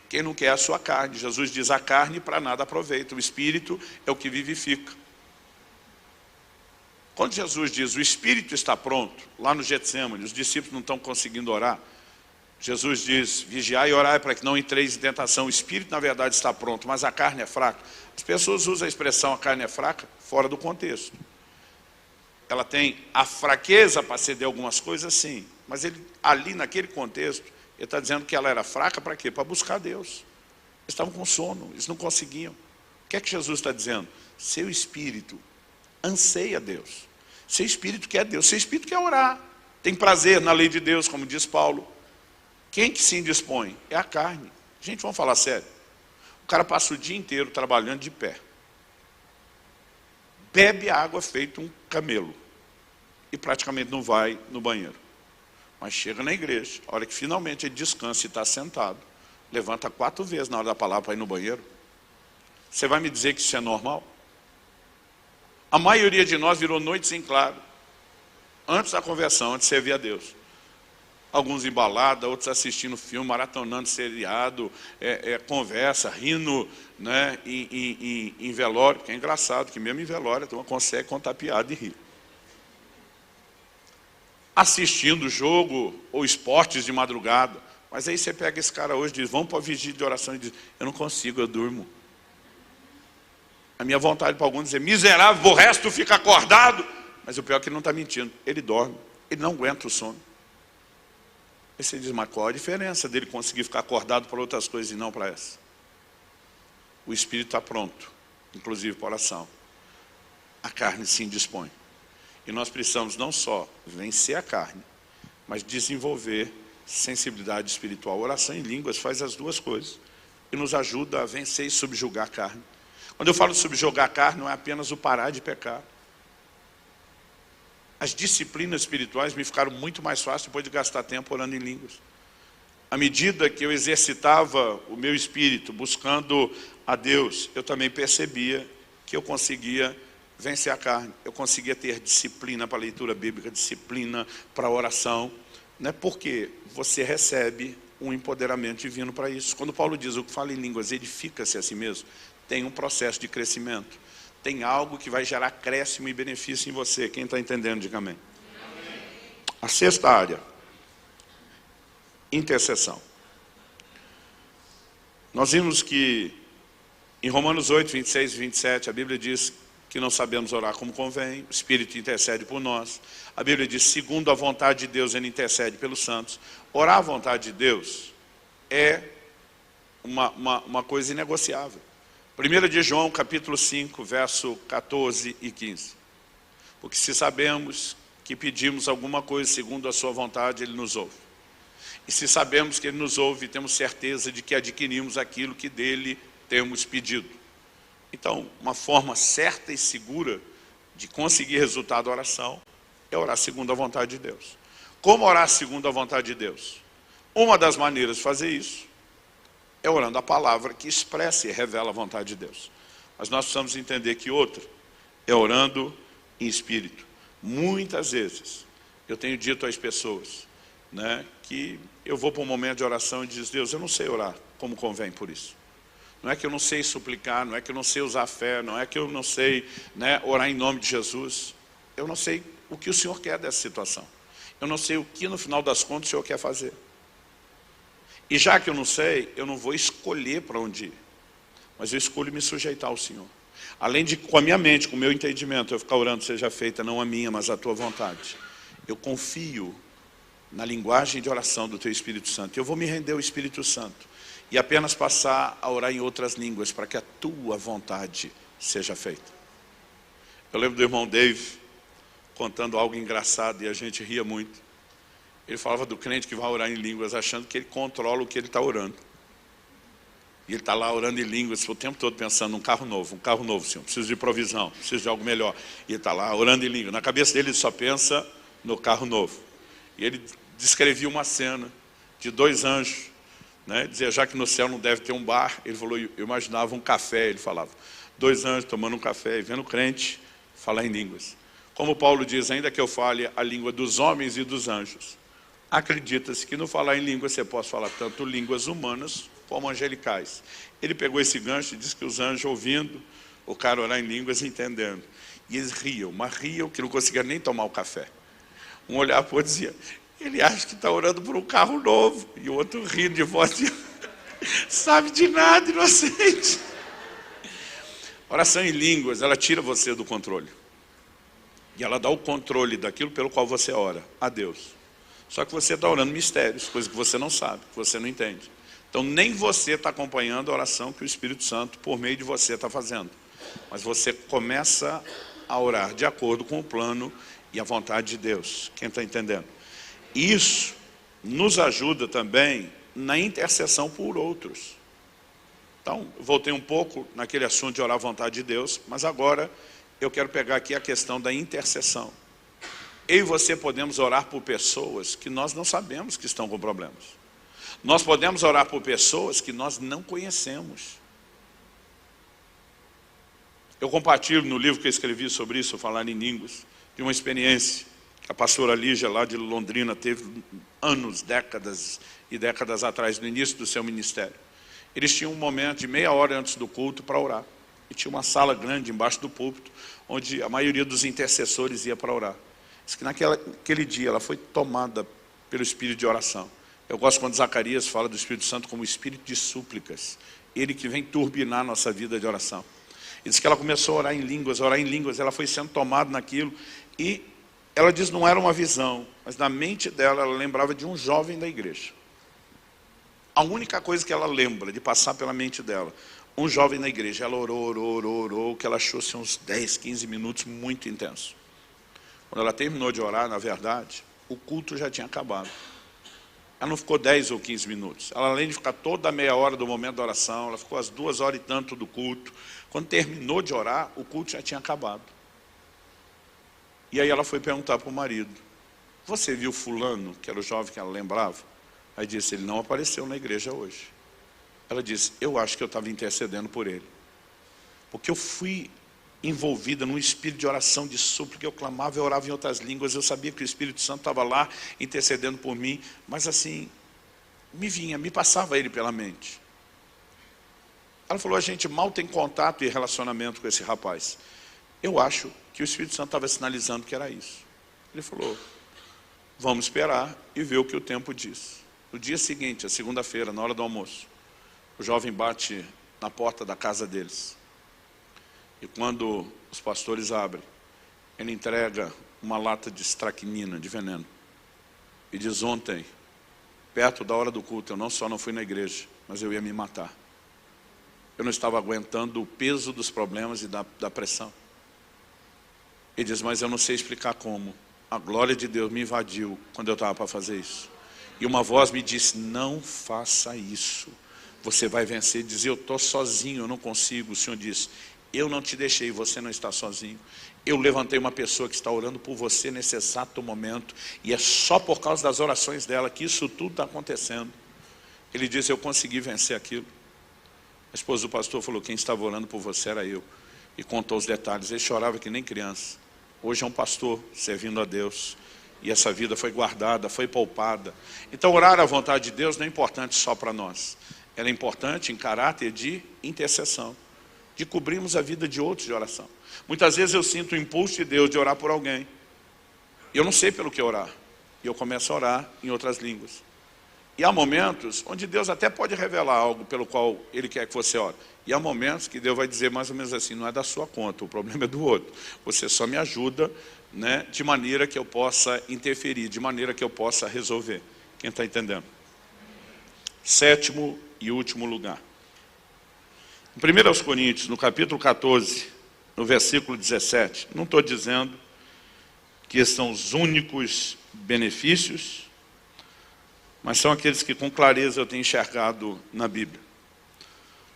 Quem não quer é a sua carne. Jesus diz, a carne para nada aproveita, o espírito é o que vivifica. Quando Jesus diz, o espírito está pronto, lá no Getsemane, os discípulos não estão conseguindo orar, Jesus diz, vigiai e orai para que não entreis em tentação. O espírito, na verdade, está pronto, mas a carne é fraca. As pessoas usam a expressão, a carne é fraca, fora do contexto. Ela tem a fraqueza para ceder algumas coisas, sim. Mas ele, ali, naquele contexto, ele está dizendo que ela era fraca para quê? Para buscar Deus. Eles estavam com sono, eles não conseguiam. O que é que Jesus está dizendo? Seu espírito anseia Deus. Seu espírito quer Deus. Seu espírito quer orar. Tem prazer na lei de Deus, como diz Paulo. Quem que se indispõe? É a carne. Gente, vamos falar sério. O cara passa o dia inteiro trabalhando de pé. Bebe água feito um camelo. E praticamente não vai no banheiro. Mas chega na igreja, a hora que finalmente ele descansa e está sentado, levanta 4 vezes na hora da palavra para ir no banheiro. Você vai me dizer que isso é normal? A maioria de nós virou noites em claro, antes da conversão, antes de servir a Deus. Alguns em balada, outros assistindo filme, maratonando seriado, conversa, rindo, né, em velório, que é engraçado, que mesmo em velório a turma consegue contar piada e rir. Assistindo jogo ou esportes de madrugada. Mas aí você pega esse cara hoje e diz, vamos para a vigília de oração, e diz, eu não consigo, eu durmo. A minha vontade para alguns é dizer, miserável, o resto fica acordado. Mas o pior é que ele não está mentindo, ele dorme, ele não aguenta o sono. Aí você diz, mas qual a diferença dele conseguir ficar acordado para outras coisas e não para essa? O espírito está pronto, inclusive para oração. A carne se indispõe. E nós precisamos não só vencer a carne, mas desenvolver sensibilidade espiritual. A oração em línguas faz as duas coisas. E nos ajuda a vencer e subjugar a carne. Quando eu falo subjugar a carne, não é apenas o parar de pecar. As disciplinas espirituais me ficaram muito mais fáceis depois de gastar tempo orando em línguas. À medida que eu exercitava o meu espírito, buscando a Deus, eu também percebia que eu conseguia vencer a carne. Eu conseguia ter disciplina para a leitura bíblica, disciplina para a oração, né? Porque você recebe um empoderamento divino para isso. Quando Paulo diz, o que fala em línguas edifica-se a si mesmo, tem um processo de crescimento. Tem algo que vai gerar acréscimo e benefício em você. Quem está entendendo, diga amém. A sexta área, intercessão. Nós vimos que em Romanos 8, 26 e 27, a Bíblia diz que não sabemos orar como convém, o Espírito intercede por nós. A Bíblia diz, segundo a vontade de Deus, Ele intercede pelos santos. Orar a vontade de Deus é uma coisa inegociável. 1 de João, capítulo 5, verso 14 e 15. Porque se sabemos que pedimos alguma coisa segundo a sua vontade, Ele nos ouve. E se sabemos que Ele nos ouve, temos certeza de que adquirimos aquilo que dEle temos pedido. Então, uma forma certa e segura de conseguir resultado da oração é orar segundo a vontade de Deus. Como orar segundo a vontade de Deus? Uma das maneiras de fazer isso é orando a palavra que expressa e revela a vontade de Deus. Mas nós precisamos entender que outra é orando em espírito. Muitas vezes eu tenho dito às pessoas, né, que eu vou para um momento de oração e diz, Deus, eu não sei orar como convém por isso. Não é que eu não sei suplicar, não é que eu não sei usar a fé, não é que eu não sei, né, orar em nome de Jesus. Eu não sei o que o Senhor quer dessa situação. Eu não sei o que no final das contas o Senhor quer fazer. E já que eu não sei, eu não vou escolher para onde ir. Mas eu escolho me sujeitar ao Senhor. Além de, com a minha mente, com o meu entendimento, eu ficar orando, seja feita não a minha, mas a tua vontade. Eu confio na linguagem de oração do teu Espírito Santo. Eu vou me render ao Espírito Santo. E apenas passar a orar em outras línguas, para que a tua vontade seja feita. Eu lembro do irmão Dave, contando algo engraçado, e a gente ria muito. Ele falava do crente que vai orar em línguas, achando que ele controla o que ele está orando. E ele está lá orando em línguas, o tempo todo pensando num carro novo, Senhor, preciso de provisão, preciso de algo melhor. E ele está lá orando em línguas. Na cabeça dele ele só pensa no carro novo. E ele descrevia uma cena de 2 anjos, né? Dizia, já que no céu não deve ter um bar, ele falou, eu imaginava um café, ele falava. 2 anjos tomando um café e vendo o crente falar em línguas. Como Paulo diz, ainda que eu fale a língua dos homens e dos anjos, acredita-se que no falar em línguas você pode falar tanto línguas humanas como angelicais. Ele pegou esse gancho e disse que os anjos ouvindo o cara orar em línguas entendendo. E eles riam, mas riam que não conseguiam nem tomar o café. Um olhava para o outro e dizia, ele acha que está orando por um carro novo. E o outro rindo de voz, sabe de nada, inocente. Oração em línguas, ela tira você do controle. E ela dá o controle daquilo pelo qual você ora, a Deus. Só que você está orando mistérios, coisas que você não sabe, que você não entende. Então nem você está acompanhando a oração que o Espírito Santo, por meio de você, está fazendo. Mas você começa a orar de acordo com o plano e a vontade de Deus. Quem está entendendo? Isso nos ajuda também na intercessão por outros. Então, voltei um pouco naquele assunto de orar a vontade de Deus, mas agora eu quero pegar aqui a questão da intercessão. Eu e você podemos orar por pessoas que nós não sabemos que estão com problemas. Nós podemos orar por pessoas que nós não conhecemos. Eu compartilho no livro que eu escrevi sobre isso, Falar em Línguas, de uma experiência que a pastora Lígia, lá de Londrina, teve anos, décadas e décadas atrás, no início do seu ministério. Eles tinham um momento de meia hora antes do culto para orar. E tinha uma sala grande embaixo do púlpito, onde a maioria dos intercessores ia para orar. Diz que naquele dia ela foi tomada pelo espírito de oração. Eu gosto quando Zacarias fala do Espírito Santo como espírito de súplicas. Ele que vem turbinar a nossa vida de oração. E diz que ela começou a orar em línguas, ela foi sendo tomada naquilo. E ela diz, não era uma visão, mas na mente dela, ela lembrava de um jovem da igreja. A única coisa que ela lembra de passar pela mente dela, um jovem na igreja. Ela orou, que ela achou assim, uns 10, 15 minutos muito intenso. Quando ela terminou de orar, na verdade, o culto já tinha acabado. Ela não ficou 10 ou 15 minutos. Ela, além de ficar toda a meia hora do momento da oração, ela ficou as 2 horas e tanto do culto. Quando terminou de orar, o culto já tinha acabado. E aí ela foi perguntar para o marido, você viu fulano, que era o jovem que ela lembrava? Aí disse, ele não apareceu na igreja hoje. Ela disse, eu acho que eu estava intercedendo por ele. Porque eu fui envolvida num espírito de oração, de súplica. Eu clamava, eu orava em outras línguas, eu sabia que o Espírito Santo estava lá, intercedendo por mim, mas assim, me passava ele pela mente. Ela falou, a gente mal tem contato e relacionamento com esse rapaz. Eu acho que o Espírito Santo estava sinalizando que era isso. Ele falou, vamos esperar e ver o que o tempo diz. No dia seguinte, a segunda-feira, na hora do almoço, o jovem bate na porta da casa deles. E quando os pastores abrem, ele entrega uma lata de estracnina, de veneno. E diz, ontem, perto da hora do culto, eu não só não fui na igreja, mas eu ia me matar. Eu não estava aguentando o peso dos problemas e da pressão. Ele diz, mas eu não sei explicar como. A glória de Deus me invadiu quando eu estava para fazer isso. E uma voz me disse, não faça isso. Você vai vencer. Ele diz, eu estou sozinho, eu não consigo. O Senhor disse, eu não te deixei, você não está sozinho. Eu levantei uma pessoa que está orando por você nesse exato momento. E é só por causa das orações dela que isso tudo está acontecendo. Ele disse, eu consegui vencer aquilo. A esposa do pastor falou, quem estava orando por você era eu. E contou os detalhes. Ele chorava que nem criança. Hoje é um pastor servindo a Deus. E essa vida foi guardada, foi poupada. Então orar à vontade de Deus não é importante só para nós. Ela é importante em caráter de intercessão. De cobrirmos a vida de outros de oração. Muitas vezes eu sinto o impulso de Deus de orar por alguém. Eu não sei pelo que orar. E eu começo a orar em outras línguas. E há momentos onde Deus até pode revelar algo pelo qual Ele quer que você ore. E há momentos que Deus vai dizer mais ou menos assim, não é da sua conta, o problema é do outro. Você só me ajuda, né, de maneira que eu possa interferir, de maneira que eu possa resolver. Quem está entendendo? Sétimo e último lugar. Em 1 Coríntios, no capítulo 14, no versículo 17, não estou dizendo que esses são os únicos benefícios, mas são aqueles que com clareza eu tenho enxergado na Bíblia.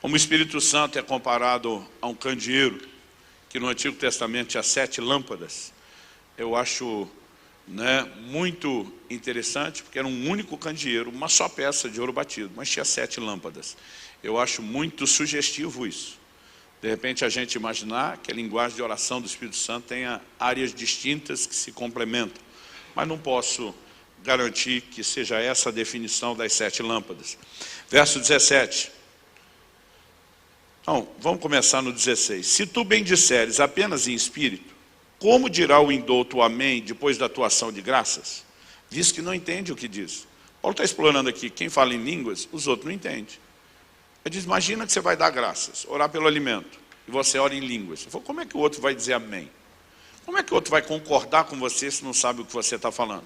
Como o Espírito Santo é comparado a um candeeiro, que no Antigo Testamento tinha 7 lâmpadas, eu acho, né, muito interessante, porque era um único candeeiro, uma só peça de ouro batido, mas tinha 7 lâmpadas. Eu acho muito sugestivo isso. De repente a gente imaginar que a linguagem de oração do Espírito Santo tenha áreas distintas que se complementam, mas não posso garantir que seja essa a definição das 7 lâmpadas. Verso 17. Então, vamos começar no 16. Se tu bendisseres apenas em espírito, como dirá o indouto amém depois da tua ação de graças? Diz que não entende o que diz. Paulo está explorando aqui, quem fala em línguas, os outros não entendem. Ele diz, imagina que você vai dar graças, orar pelo alimento, e você ora em línguas. Ele falou, como é que o outro vai dizer amém? Como é que o outro vai concordar com você se não sabe o que você está falando?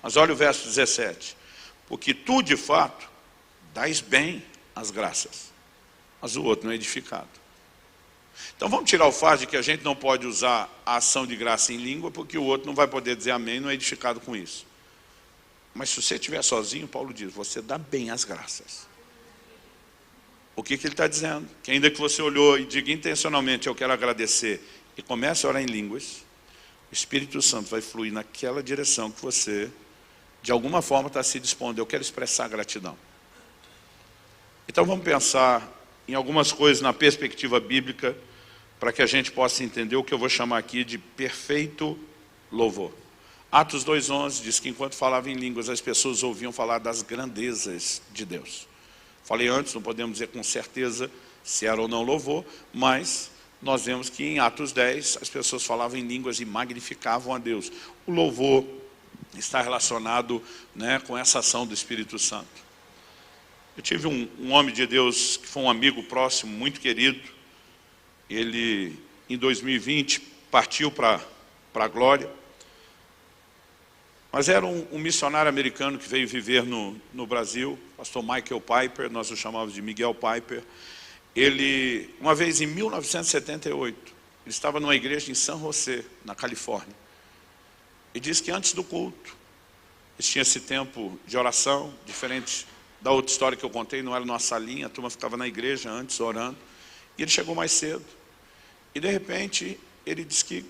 Mas olha o verso 17. Porque tu, de fato, dás bem as graças, mas o outro não é edificado. Então vamos tirar o fato de que a gente não pode usar a ação de graça em língua, porque o outro não vai poder dizer amém, não é edificado com isso. Mas se você estiver sozinho, Paulo diz, você dá bem as graças. O que ele está dizendo? Que ainda que você olhou e diga intencionalmente, eu quero agradecer, e comece a orar em línguas, o Espírito Santo vai fluir naquela direção que você, de alguma forma, está se dispondo. Eu quero expressar gratidão. Então vamos pensar em algumas coisas na perspectiva bíblica, para que a gente possa entender o que eu vou chamar aqui de perfeito louvor. Atos 2:11 diz que enquanto falava em línguas, as pessoas ouviam falar das grandezas de Deus. Falei antes, não podemos dizer com certeza se era ou não louvor, mas nós vemos que em Atos 10 as pessoas falavam em línguas e magnificavam a Deus. O louvor está relacionado, né, com essa ação do Espírito Santo. Eu tive um homem de Deus que foi um amigo próximo, muito querido. Ele, em 2020, partiu para a glória. Mas era um missionário americano que veio viver no Brasil, pastor Michael Piper, nós o chamávamos de Miguel Piper. Ele, uma vez em 1978, ele estava numa igreja em San José, na Califórnia. E diz que antes do culto, eles tinham esse tempo de oração, diferente da outra história que eu contei, não era numa salinha, a turma ficava na igreja antes, orando. E ele chegou mais cedo. E de repente, ele disse que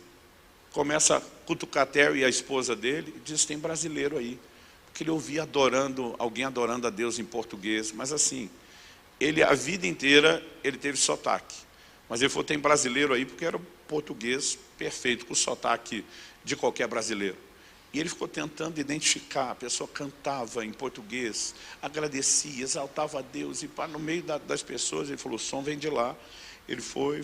começa a cutucar a Terry e a esposa dele, e diz, tem brasileiro aí. Porque ele ouvia alguém adorando a Deus em português, mas assim, ele a vida inteira, ele teve sotaque. Mas ele falou, tem brasileiro aí, porque era português perfeito, com o sotaque de qualquer brasileiro. E ele ficou tentando identificar, a pessoa cantava em português, agradecia, exaltava a Deus, e no meio das pessoas, ele falou, o som vem de lá. Ele foi,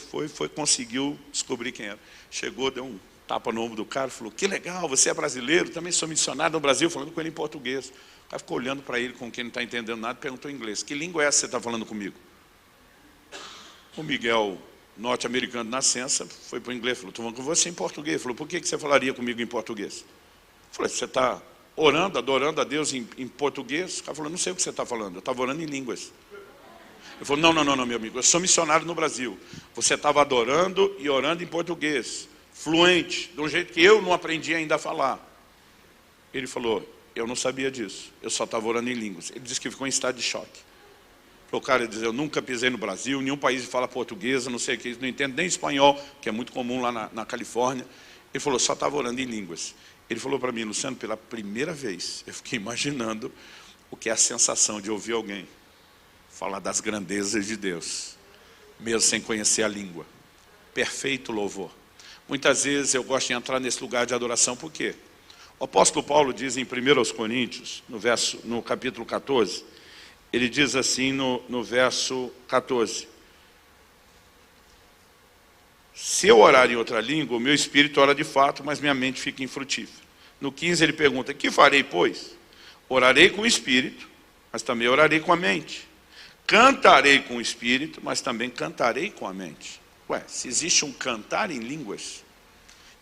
conseguiu descobrir quem era. Chegou, deu um tapa no ombro do cara, falou, que legal, você é brasileiro, também sou missionário no Brasil, falando com ele em português. O cara ficou olhando para ele, com quem não está entendendo nada, perguntou em inglês, que língua é essa que você está falando comigo? O Miguel, norte-americano de nascença, foi para o inglês, falou, estou falando com você em português. Ele falou, por que você falaria comigo em português? Eu falei, você está orando, adorando a Deus em português? O cara falou, não sei o que você está falando, eu estava orando em línguas. Ele falou, não, meu amigo, eu sou missionário no Brasil. Você estava adorando e orando em português, fluente, de um jeito que eu não aprendi ainda a falar. Ele falou, eu não sabia disso, eu só estava orando em línguas. Ele disse que ficou em estado de choque. O cara diz, eu nunca pisei no Brasil, nenhum país fala português, não sei o que, não entendo nem espanhol, que é muito comum lá na Califórnia. Ele falou, só estava orando em línguas. Ele falou para mim, Luciano, pela primeira vez, eu fiquei imaginando o que é a sensação de ouvir alguém falar das grandezas de Deus, mesmo sem conhecer a língua. Perfeito louvor. Muitas vezes eu gosto de entrar nesse lugar de adoração, por quê? O apóstolo Paulo diz em 1 Coríntios, no capítulo 14, ele diz assim no verso 14, se eu orar em outra língua, o meu espírito ora de fato, mas minha mente fica infrutífera. No 15 ele pergunta, que farei, pois? Orarei com o espírito, mas também orarei com a mente. Cantarei com o espírito, mas também cantarei com a mente. Ué, se existe um cantar em línguas,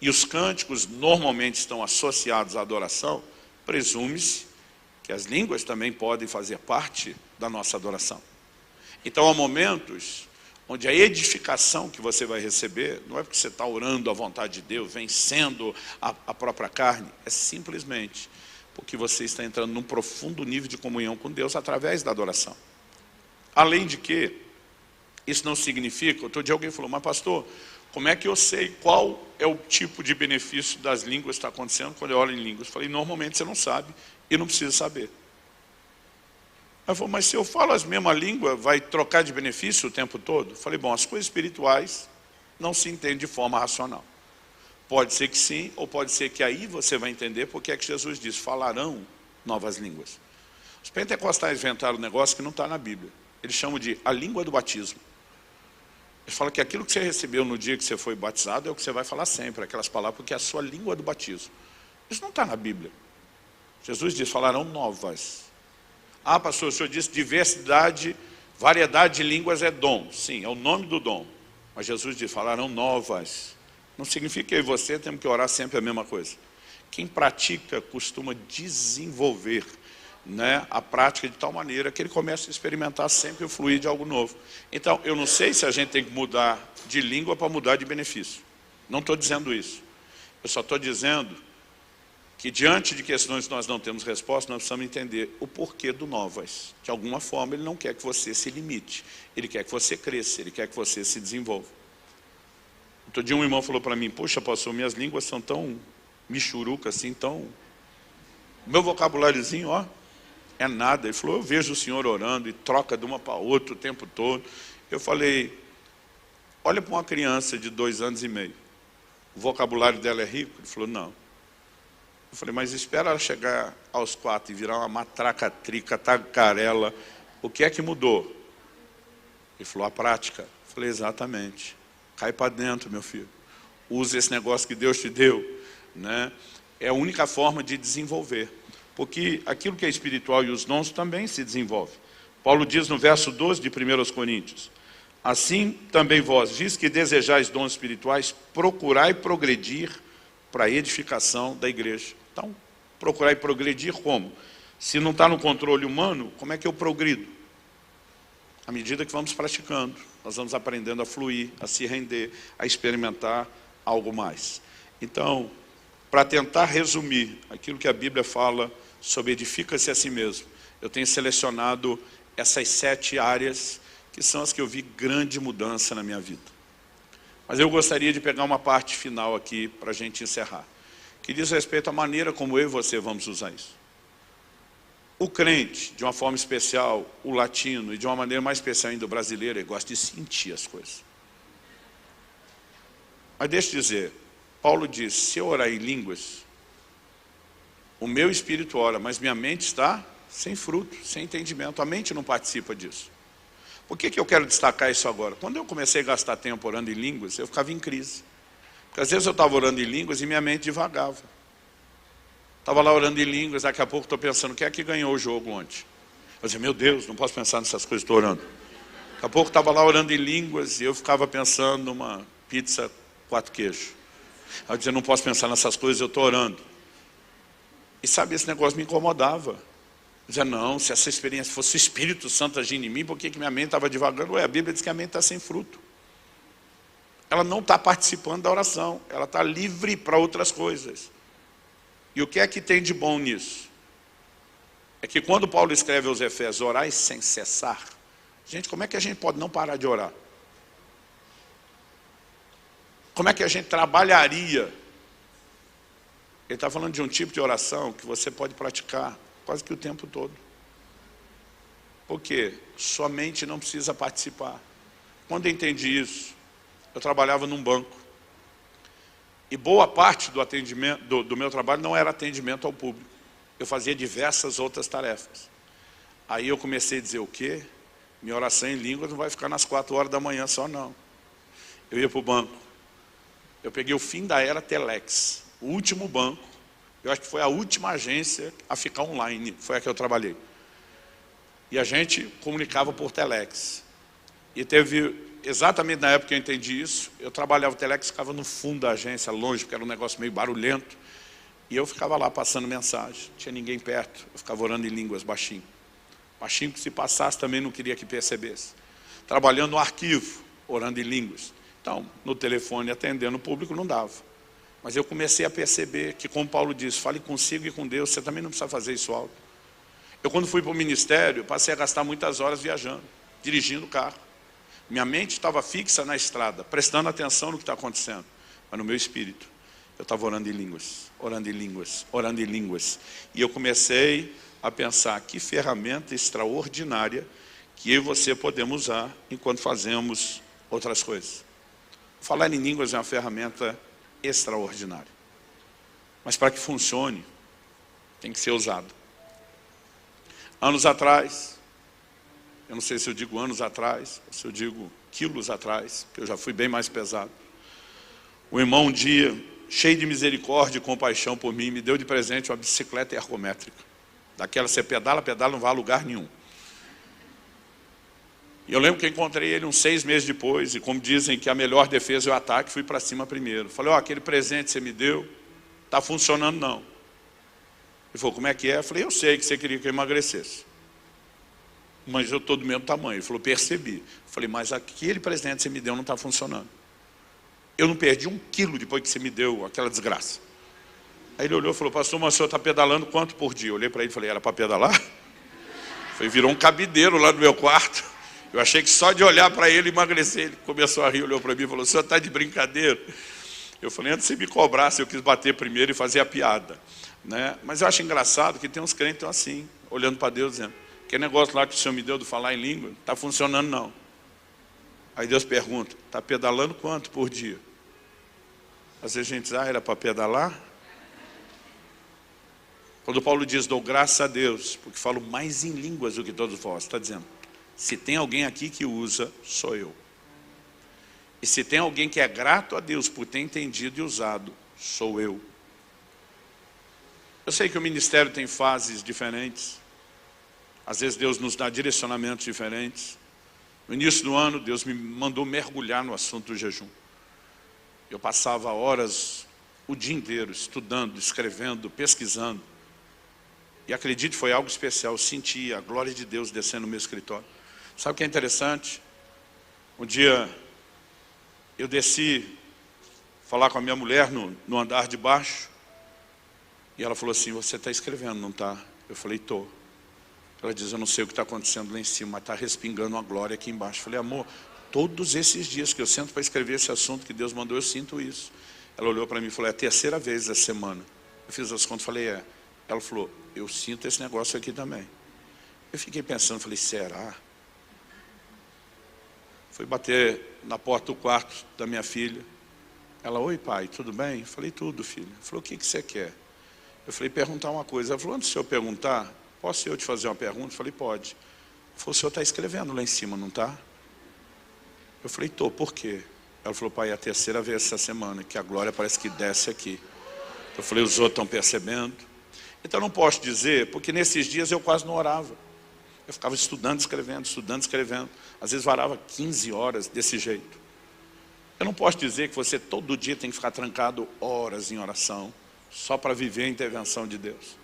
e os cânticos normalmente estão associados à adoração, presume-se que as línguas também podem fazer parte da nossa adoração. Então há momentos onde a edificação que você vai receber, não é porque você está orando à vontade de Deus, vencendo a própria carne, é simplesmente porque você está entrando num profundo nível de comunhão com Deus através da adoração. Além de que, isso não significa, outro dia alguém falou, mas pastor, como é que eu sei qual é o tipo de benefício das línguas que está acontecendo quando eu oro em línguas? Eu falei, normalmente você não sabe e não precisa saber. Ela falou, mas se eu falo as mesmas línguas, vai trocar de benefício o tempo todo? Eu falei, bom, as coisas espirituais não se entendem de forma racional. Pode ser que sim, ou pode ser que aí você vai entender porque é que Jesus diz, falarão novas línguas. Os pentecostais inventaram um negócio que não está na Bíblia. Eles chamam de a língua do batismo. Eles falam que aquilo que você recebeu no dia que você foi batizado é o que você vai falar sempre, aquelas palavras, porque é a sua língua do batismo. Isso não está na Bíblia. Jesus diz, falarão novas. Ah, pastor, o senhor disse diversidade, variedade de línguas é dom. Sim, é o nome do dom. Mas Jesus diz, falarão novas. Não significa que eu e você temos que orar sempre a mesma coisa. Quem pratica costuma desenvolver, né, a prática de tal maneira que ele começa a experimentar sempre o fluir de algo novo. Então, eu não sei se a gente tem que mudar de língua para mudar de benefício. Não estou dizendo isso. Eu só estou dizendo que diante de questões que nós não temos resposta, nós precisamos entender o porquê do novas. De alguma forma, ele não quer que você se limite. Ele quer que você cresça, ele quer que você se desenvolva. Outro dia um irmão falou para mim, poxa, pastor, minhas línguas são tão michuruca assim, tão... Meu vocabuláriozinho, ó, é nada. Ele falou, eu vejo o senhor orando e troca de uma para outra o tempo todo. Eu falei, olha para uma criança de 2 anos e meio. O vocabulário dela é rico? Ele falou, não. Eu falei, mas espera ela chegar aos 4 e virar uma matraca-trica, tagarela. O que é que mudou? Ele falou, a prática. Eu falei, exatamente. Cai para dentro, meu filho. Use esse negócio que Deus te deu, né? É a única forma de desenvolver. Porque aquilo que é espiritual e os dons também se desenvolve. Paulo diz no verso 12 de 1 Coríntios, assim também vós, diz que desejais dons espirituais, procurai progredir para a edificação da igreja. Então, procurar e progredir como? Se não está no controle humano, como é que eu progrido? À medida que vamos praticando, nós vamos aprendendo a fluir, a se render, a experimentar algo mais. Então, para tentar resumir aquilo que a Bíblia fala sobre edifica-se a si mesmo, eu tenho selecionado essas 7 áreas que são as que eu vi grande mudança na minha vida. Mas eu gostaria de pegar uma parte final aqui para a gente encerrar, que diz respeito à maneira como eu e você vamos usar isso. O crente, de uma forma especial, o latino, e de uma maneira mais especial ainda o brasileiro, ele gosta de sentir as coisas. Mas deixa eu dizer, Paulo diz, se eu orar em línguas, o meu espírito ora, mas minha mente está sem fruto, sem entendimento. A mente não participa disso. Por que eu quero destacar isso agora? Quando eu comecei a gastar tempo orando em línguas, eu ficava em crise. Porque às vezes eu estava orando em línguas e minha mente divagava. Estava lá orando em línguas, daqui a pouco estou pensando, quem é que ganhou o jogo ontem? Eu dizia, meu Deus, não posso pensar nessas coisas, estou orando. Daqui a pouco estava lá orando em línguas e eu ficava pensando numa pizza 4 queijos. Eu dizia, não posso pensar nessas coisas, eu estou orando. E sabe, esse negócio me incomodava. Eu dizia, não, se essa experiência fosse o Espírito Santo agindo em mim, por que minha mente estava divagando? Ué, a Bíblia diz que a mente está sem fruto. Ela não está participando da oração, ela está livre para outras coisas. E o que é que tem de bom nisso? É que quando Paulo escreve aos Efésios, orai sem cessar, gente, como é que a gente pode não parar de orar? Como é que a gente trabalharia? Ele está falando de um tipo de oração que você pode praticar quase que o tempo todo. Por quê? Sua mente não precisa participar. Quando eu entendi isso, eu trabalhava num banco. E boa parte do atendimento, do meu trabalho não era atendimento ao público. Eu fazia diversas outras tarefas. Aí eu comecei a dizer o quê? Minha oração em línguas não vai ficar nas 4 horas da manhã só não. Eu ia para o banco. Eu peguei o fim da era Telex, o último banco. Eu acho que foi a última agência a ficar online, foi a que eu trabalhei. E a gente comunicava por Telex. E teve, exatamente na época que eu entendi isso, eu trabalhava o Telex, ficava no fundo da agência, longe, porque era um negócio meio barulhento. E eu ficava lá passando mensagem, não tinha ninguém perto, eu ficava orando em línguas baixinho. Baixinho que se passasse também não queria que percebesse. Trabalhando no arquivo, orando em línguas. Então, no telefone, atendendo o público, não dava. Mas eu comecei a perceber que, como Paulo diz, fale consigo e com Deus, você também não precisa fazer isso alto. Eu, quando fui para o ministério, passei a gastar muitas horas viajando, dirigindo o carro. Minha mente estava fixa na estrada, prestando atenção no que está acontecendo. Mas no meu espírito, eu estava orando em línguas, orando em línguas, orando em línguas. E eu comecei a pensar, que ferramenta extraordinária que eu e você podemos usar enquanto fazemos outras coisas. Falar em línguas é uma ferramenta extraordinária. Mas para que funcione, tem que ser usado. Anos atrás, eu não sei se eu digo anos atrás, ou se eu digo quilos atrás, porque eu já fui bem mais pesado. O irmão um dia, cheio de misericórdia e compaixão por mim, me deu de presente uma bicicleta ergométrica. Daquela você pedala, não vai a lugar nenhum. E eu lembro que encontrei ele uns 6 meses depois, e como dizem que a melhor defesa é o ataque, fui para cima primeiro. Falei, aquele presente que você me deu, está funcionando não. Ele falou, como é que é? Eu falei, eu sei que você queria que eu emagrecesse. Mas eu estou do mesmo tamanho. Ele falou, percebi. Eu falei, mas aquele presente que você me deu não está funcionando. Eu não perdi 1 quilo depois que você me deu aquela desgraça. Aí ele olhou e falou, pastor, mas o senhor está pedalando quanto por dia? Eu olhei para ele e falei, era para pedalar? Foi, virou um cabideiro lá no meu quarto. Eu achei que só de olhar para ele emagrecer. Ele começou a rir, olhou para mim e falou, o senhor está de brincadeira? Eu falei, antes de você me cobrasse, eu quis bater primeiro e fazer a piada. Né? Mas eu acho engraçado que tem uns crentes que estão assim, olhando para Deus, dizendo, aquele negócio lá que o senhor me deu de falar em língua, não está funcionando não. Aí Deus pergunta, está pedalando quanto por dia? Às vezes a gente diz, era para pedalar? Quando Paulo diz, dou graças a Deus, porque falo mais em línguas do que todos vós, está dizendo, se tem alguém aqui que usa, sou eu. E se tem alguém que é grato a Deus por ter entendido e usado, sou eu. Eu sei que o ministério tem fases diferentes. Às vezes Deus nos dá direcionamentos diferentes. No início do ano, Deus me mandou mergulhar no assunto do jejum. Eu passava horas, o dia inteiro, estudando, escrevendo, pesquisando. E acredite, foi algo especial. Eu senti a glória de Deus descendo no meu escritório. Sabe o que é interessante? Um dia eu desci falar com a minha mulher no andar de baixo. E ela falou assim, você está escrevendo, não está? Eu falei, estou. Ela diz, eu não sei o que está acontecendo lá em cima, mas está respingando uma glória aqui embaixo. Eu falei, amor, todos esses dias que eu sento para escrever esse assunto que Deus mandou, eu sinto isso. Ela olhou para mim e falou, é a 3ª vez essa semana. Eu fiz as contas e falei, é. Ela falou, eu sinto esse negócio aqui também. Eu fiquei pensando, falei, será? Fui bater na porta do quarto da minha filha. Ela, oi pai, tudo bem? Eu falei, tudo, filho. Ela falou, o que você quer? Eu falei, perguntar uma coisa. Ela falou, antes do senhor perguntar, posso eu te fazer uma pergunta? Eu falei, pode. Ela falou, o senhor está escrevendo lá em cima, não está? Eu falei, tô, por quê? Ela falou, pai, é a terceira vez essa semana que a glória parece que desce aqui. Eu falei, os outros estão percebendo? Então eu não posso dizer, porque nesses dias eu quase não orava. Eu ficava estudando, escrevendo, estudando, escrevendo. Às vezes varava 15 horas desse jeito. Eu não posso dizer que você todo dia tem que ficar trancado horas em oração, só para viver a intervenção de Deus.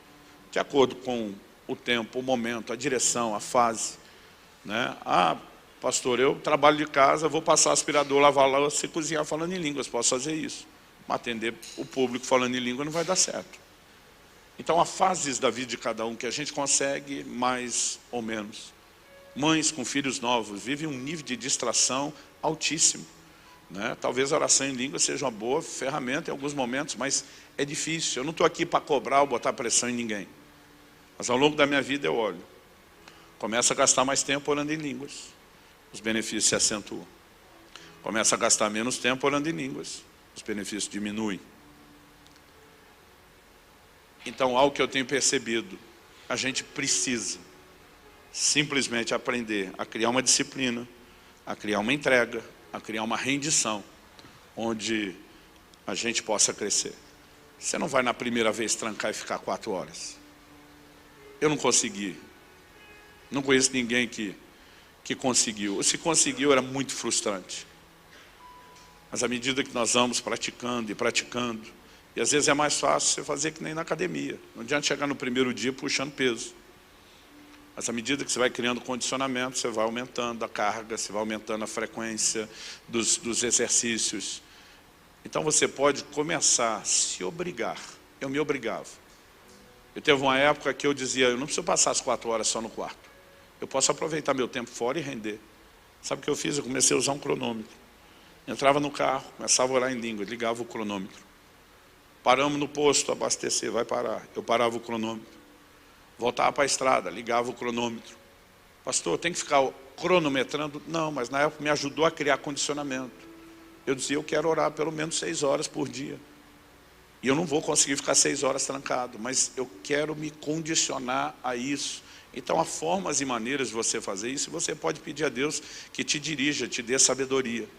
De acordo com o tempo, o momento, a direção, a fase. Né? Ah, pastor, eu trabalho de casa, vou passar aspirador, lavar louça e cozinhar falando em línguas, posso fazer isso. Mas atender o público falando em língua não vai dar certo. Então há fases da vida de cada um que a gente consegue mais ou menos. Mães com filhos novos vivem um nível de distração altíssimo. Né? Talvez a oração em língua seja uma boa ferramenta em alguns momentos, mas é difícil. Eu não estou aqui para cobrar ou botar pressão em ninguém. Mas ao longo da minha vida eu olho. Começa a gastar mais tempo orando em línguas. Os benefícios se acentuam. Começa a gastar menos tempo orando em línguas. Os benefícios diminuem. Então, algo que eu tenho percebido, a gente precisa simplesmente aprender a criar uma disciplina, a criar uma entrega, a criar uma rendição, onde a gente possa crescer. Você não vai na primeira vez trancar e ficar 4 horas. Eu não consegui. Não conheço ninguém que conseguiu. Se conseguiu, era muito frustrante. Mas à medida que nós vamos praticando e praticando, e às vezes é mais fácil você fazer que nem na academia. Não adianta chegar no primeiro dia puxando peso. Mas à medida que você vai criando condicionamento, você vai aumentando a carga, você vai aumentando a frequência dos exercícios. Então você pode começar a se obrigar. Eu me obrigava. Eu teve uma época que eu dizia, eu não preciso passar as 4 horas só no quarto. Eu posso aproveitar meu tempo fora e render. Sabe o que eu fiz? Eu comecei a usar um cronômetro. Entrava no carro, começava a orar em língua, ligava o cronômetro. Paramos no posto, abastecer, vai parar. Eu parava o cronômetro. Voltava para a estrada, ligava o cronômetro. Pastor, tem que ficar cronometrando? Não, mas na época me ajudou a criar condicionamento. Eu dizia, eu quero orar pelo menos 6 horas por dia. E eu não vou conseguir ficar 6 horas trancado, mas eu quero me condicionar a isso. Então há formas e maneiras de você fazer isso, e você pode pedir a Deus que te dirija, te dê sabedoria.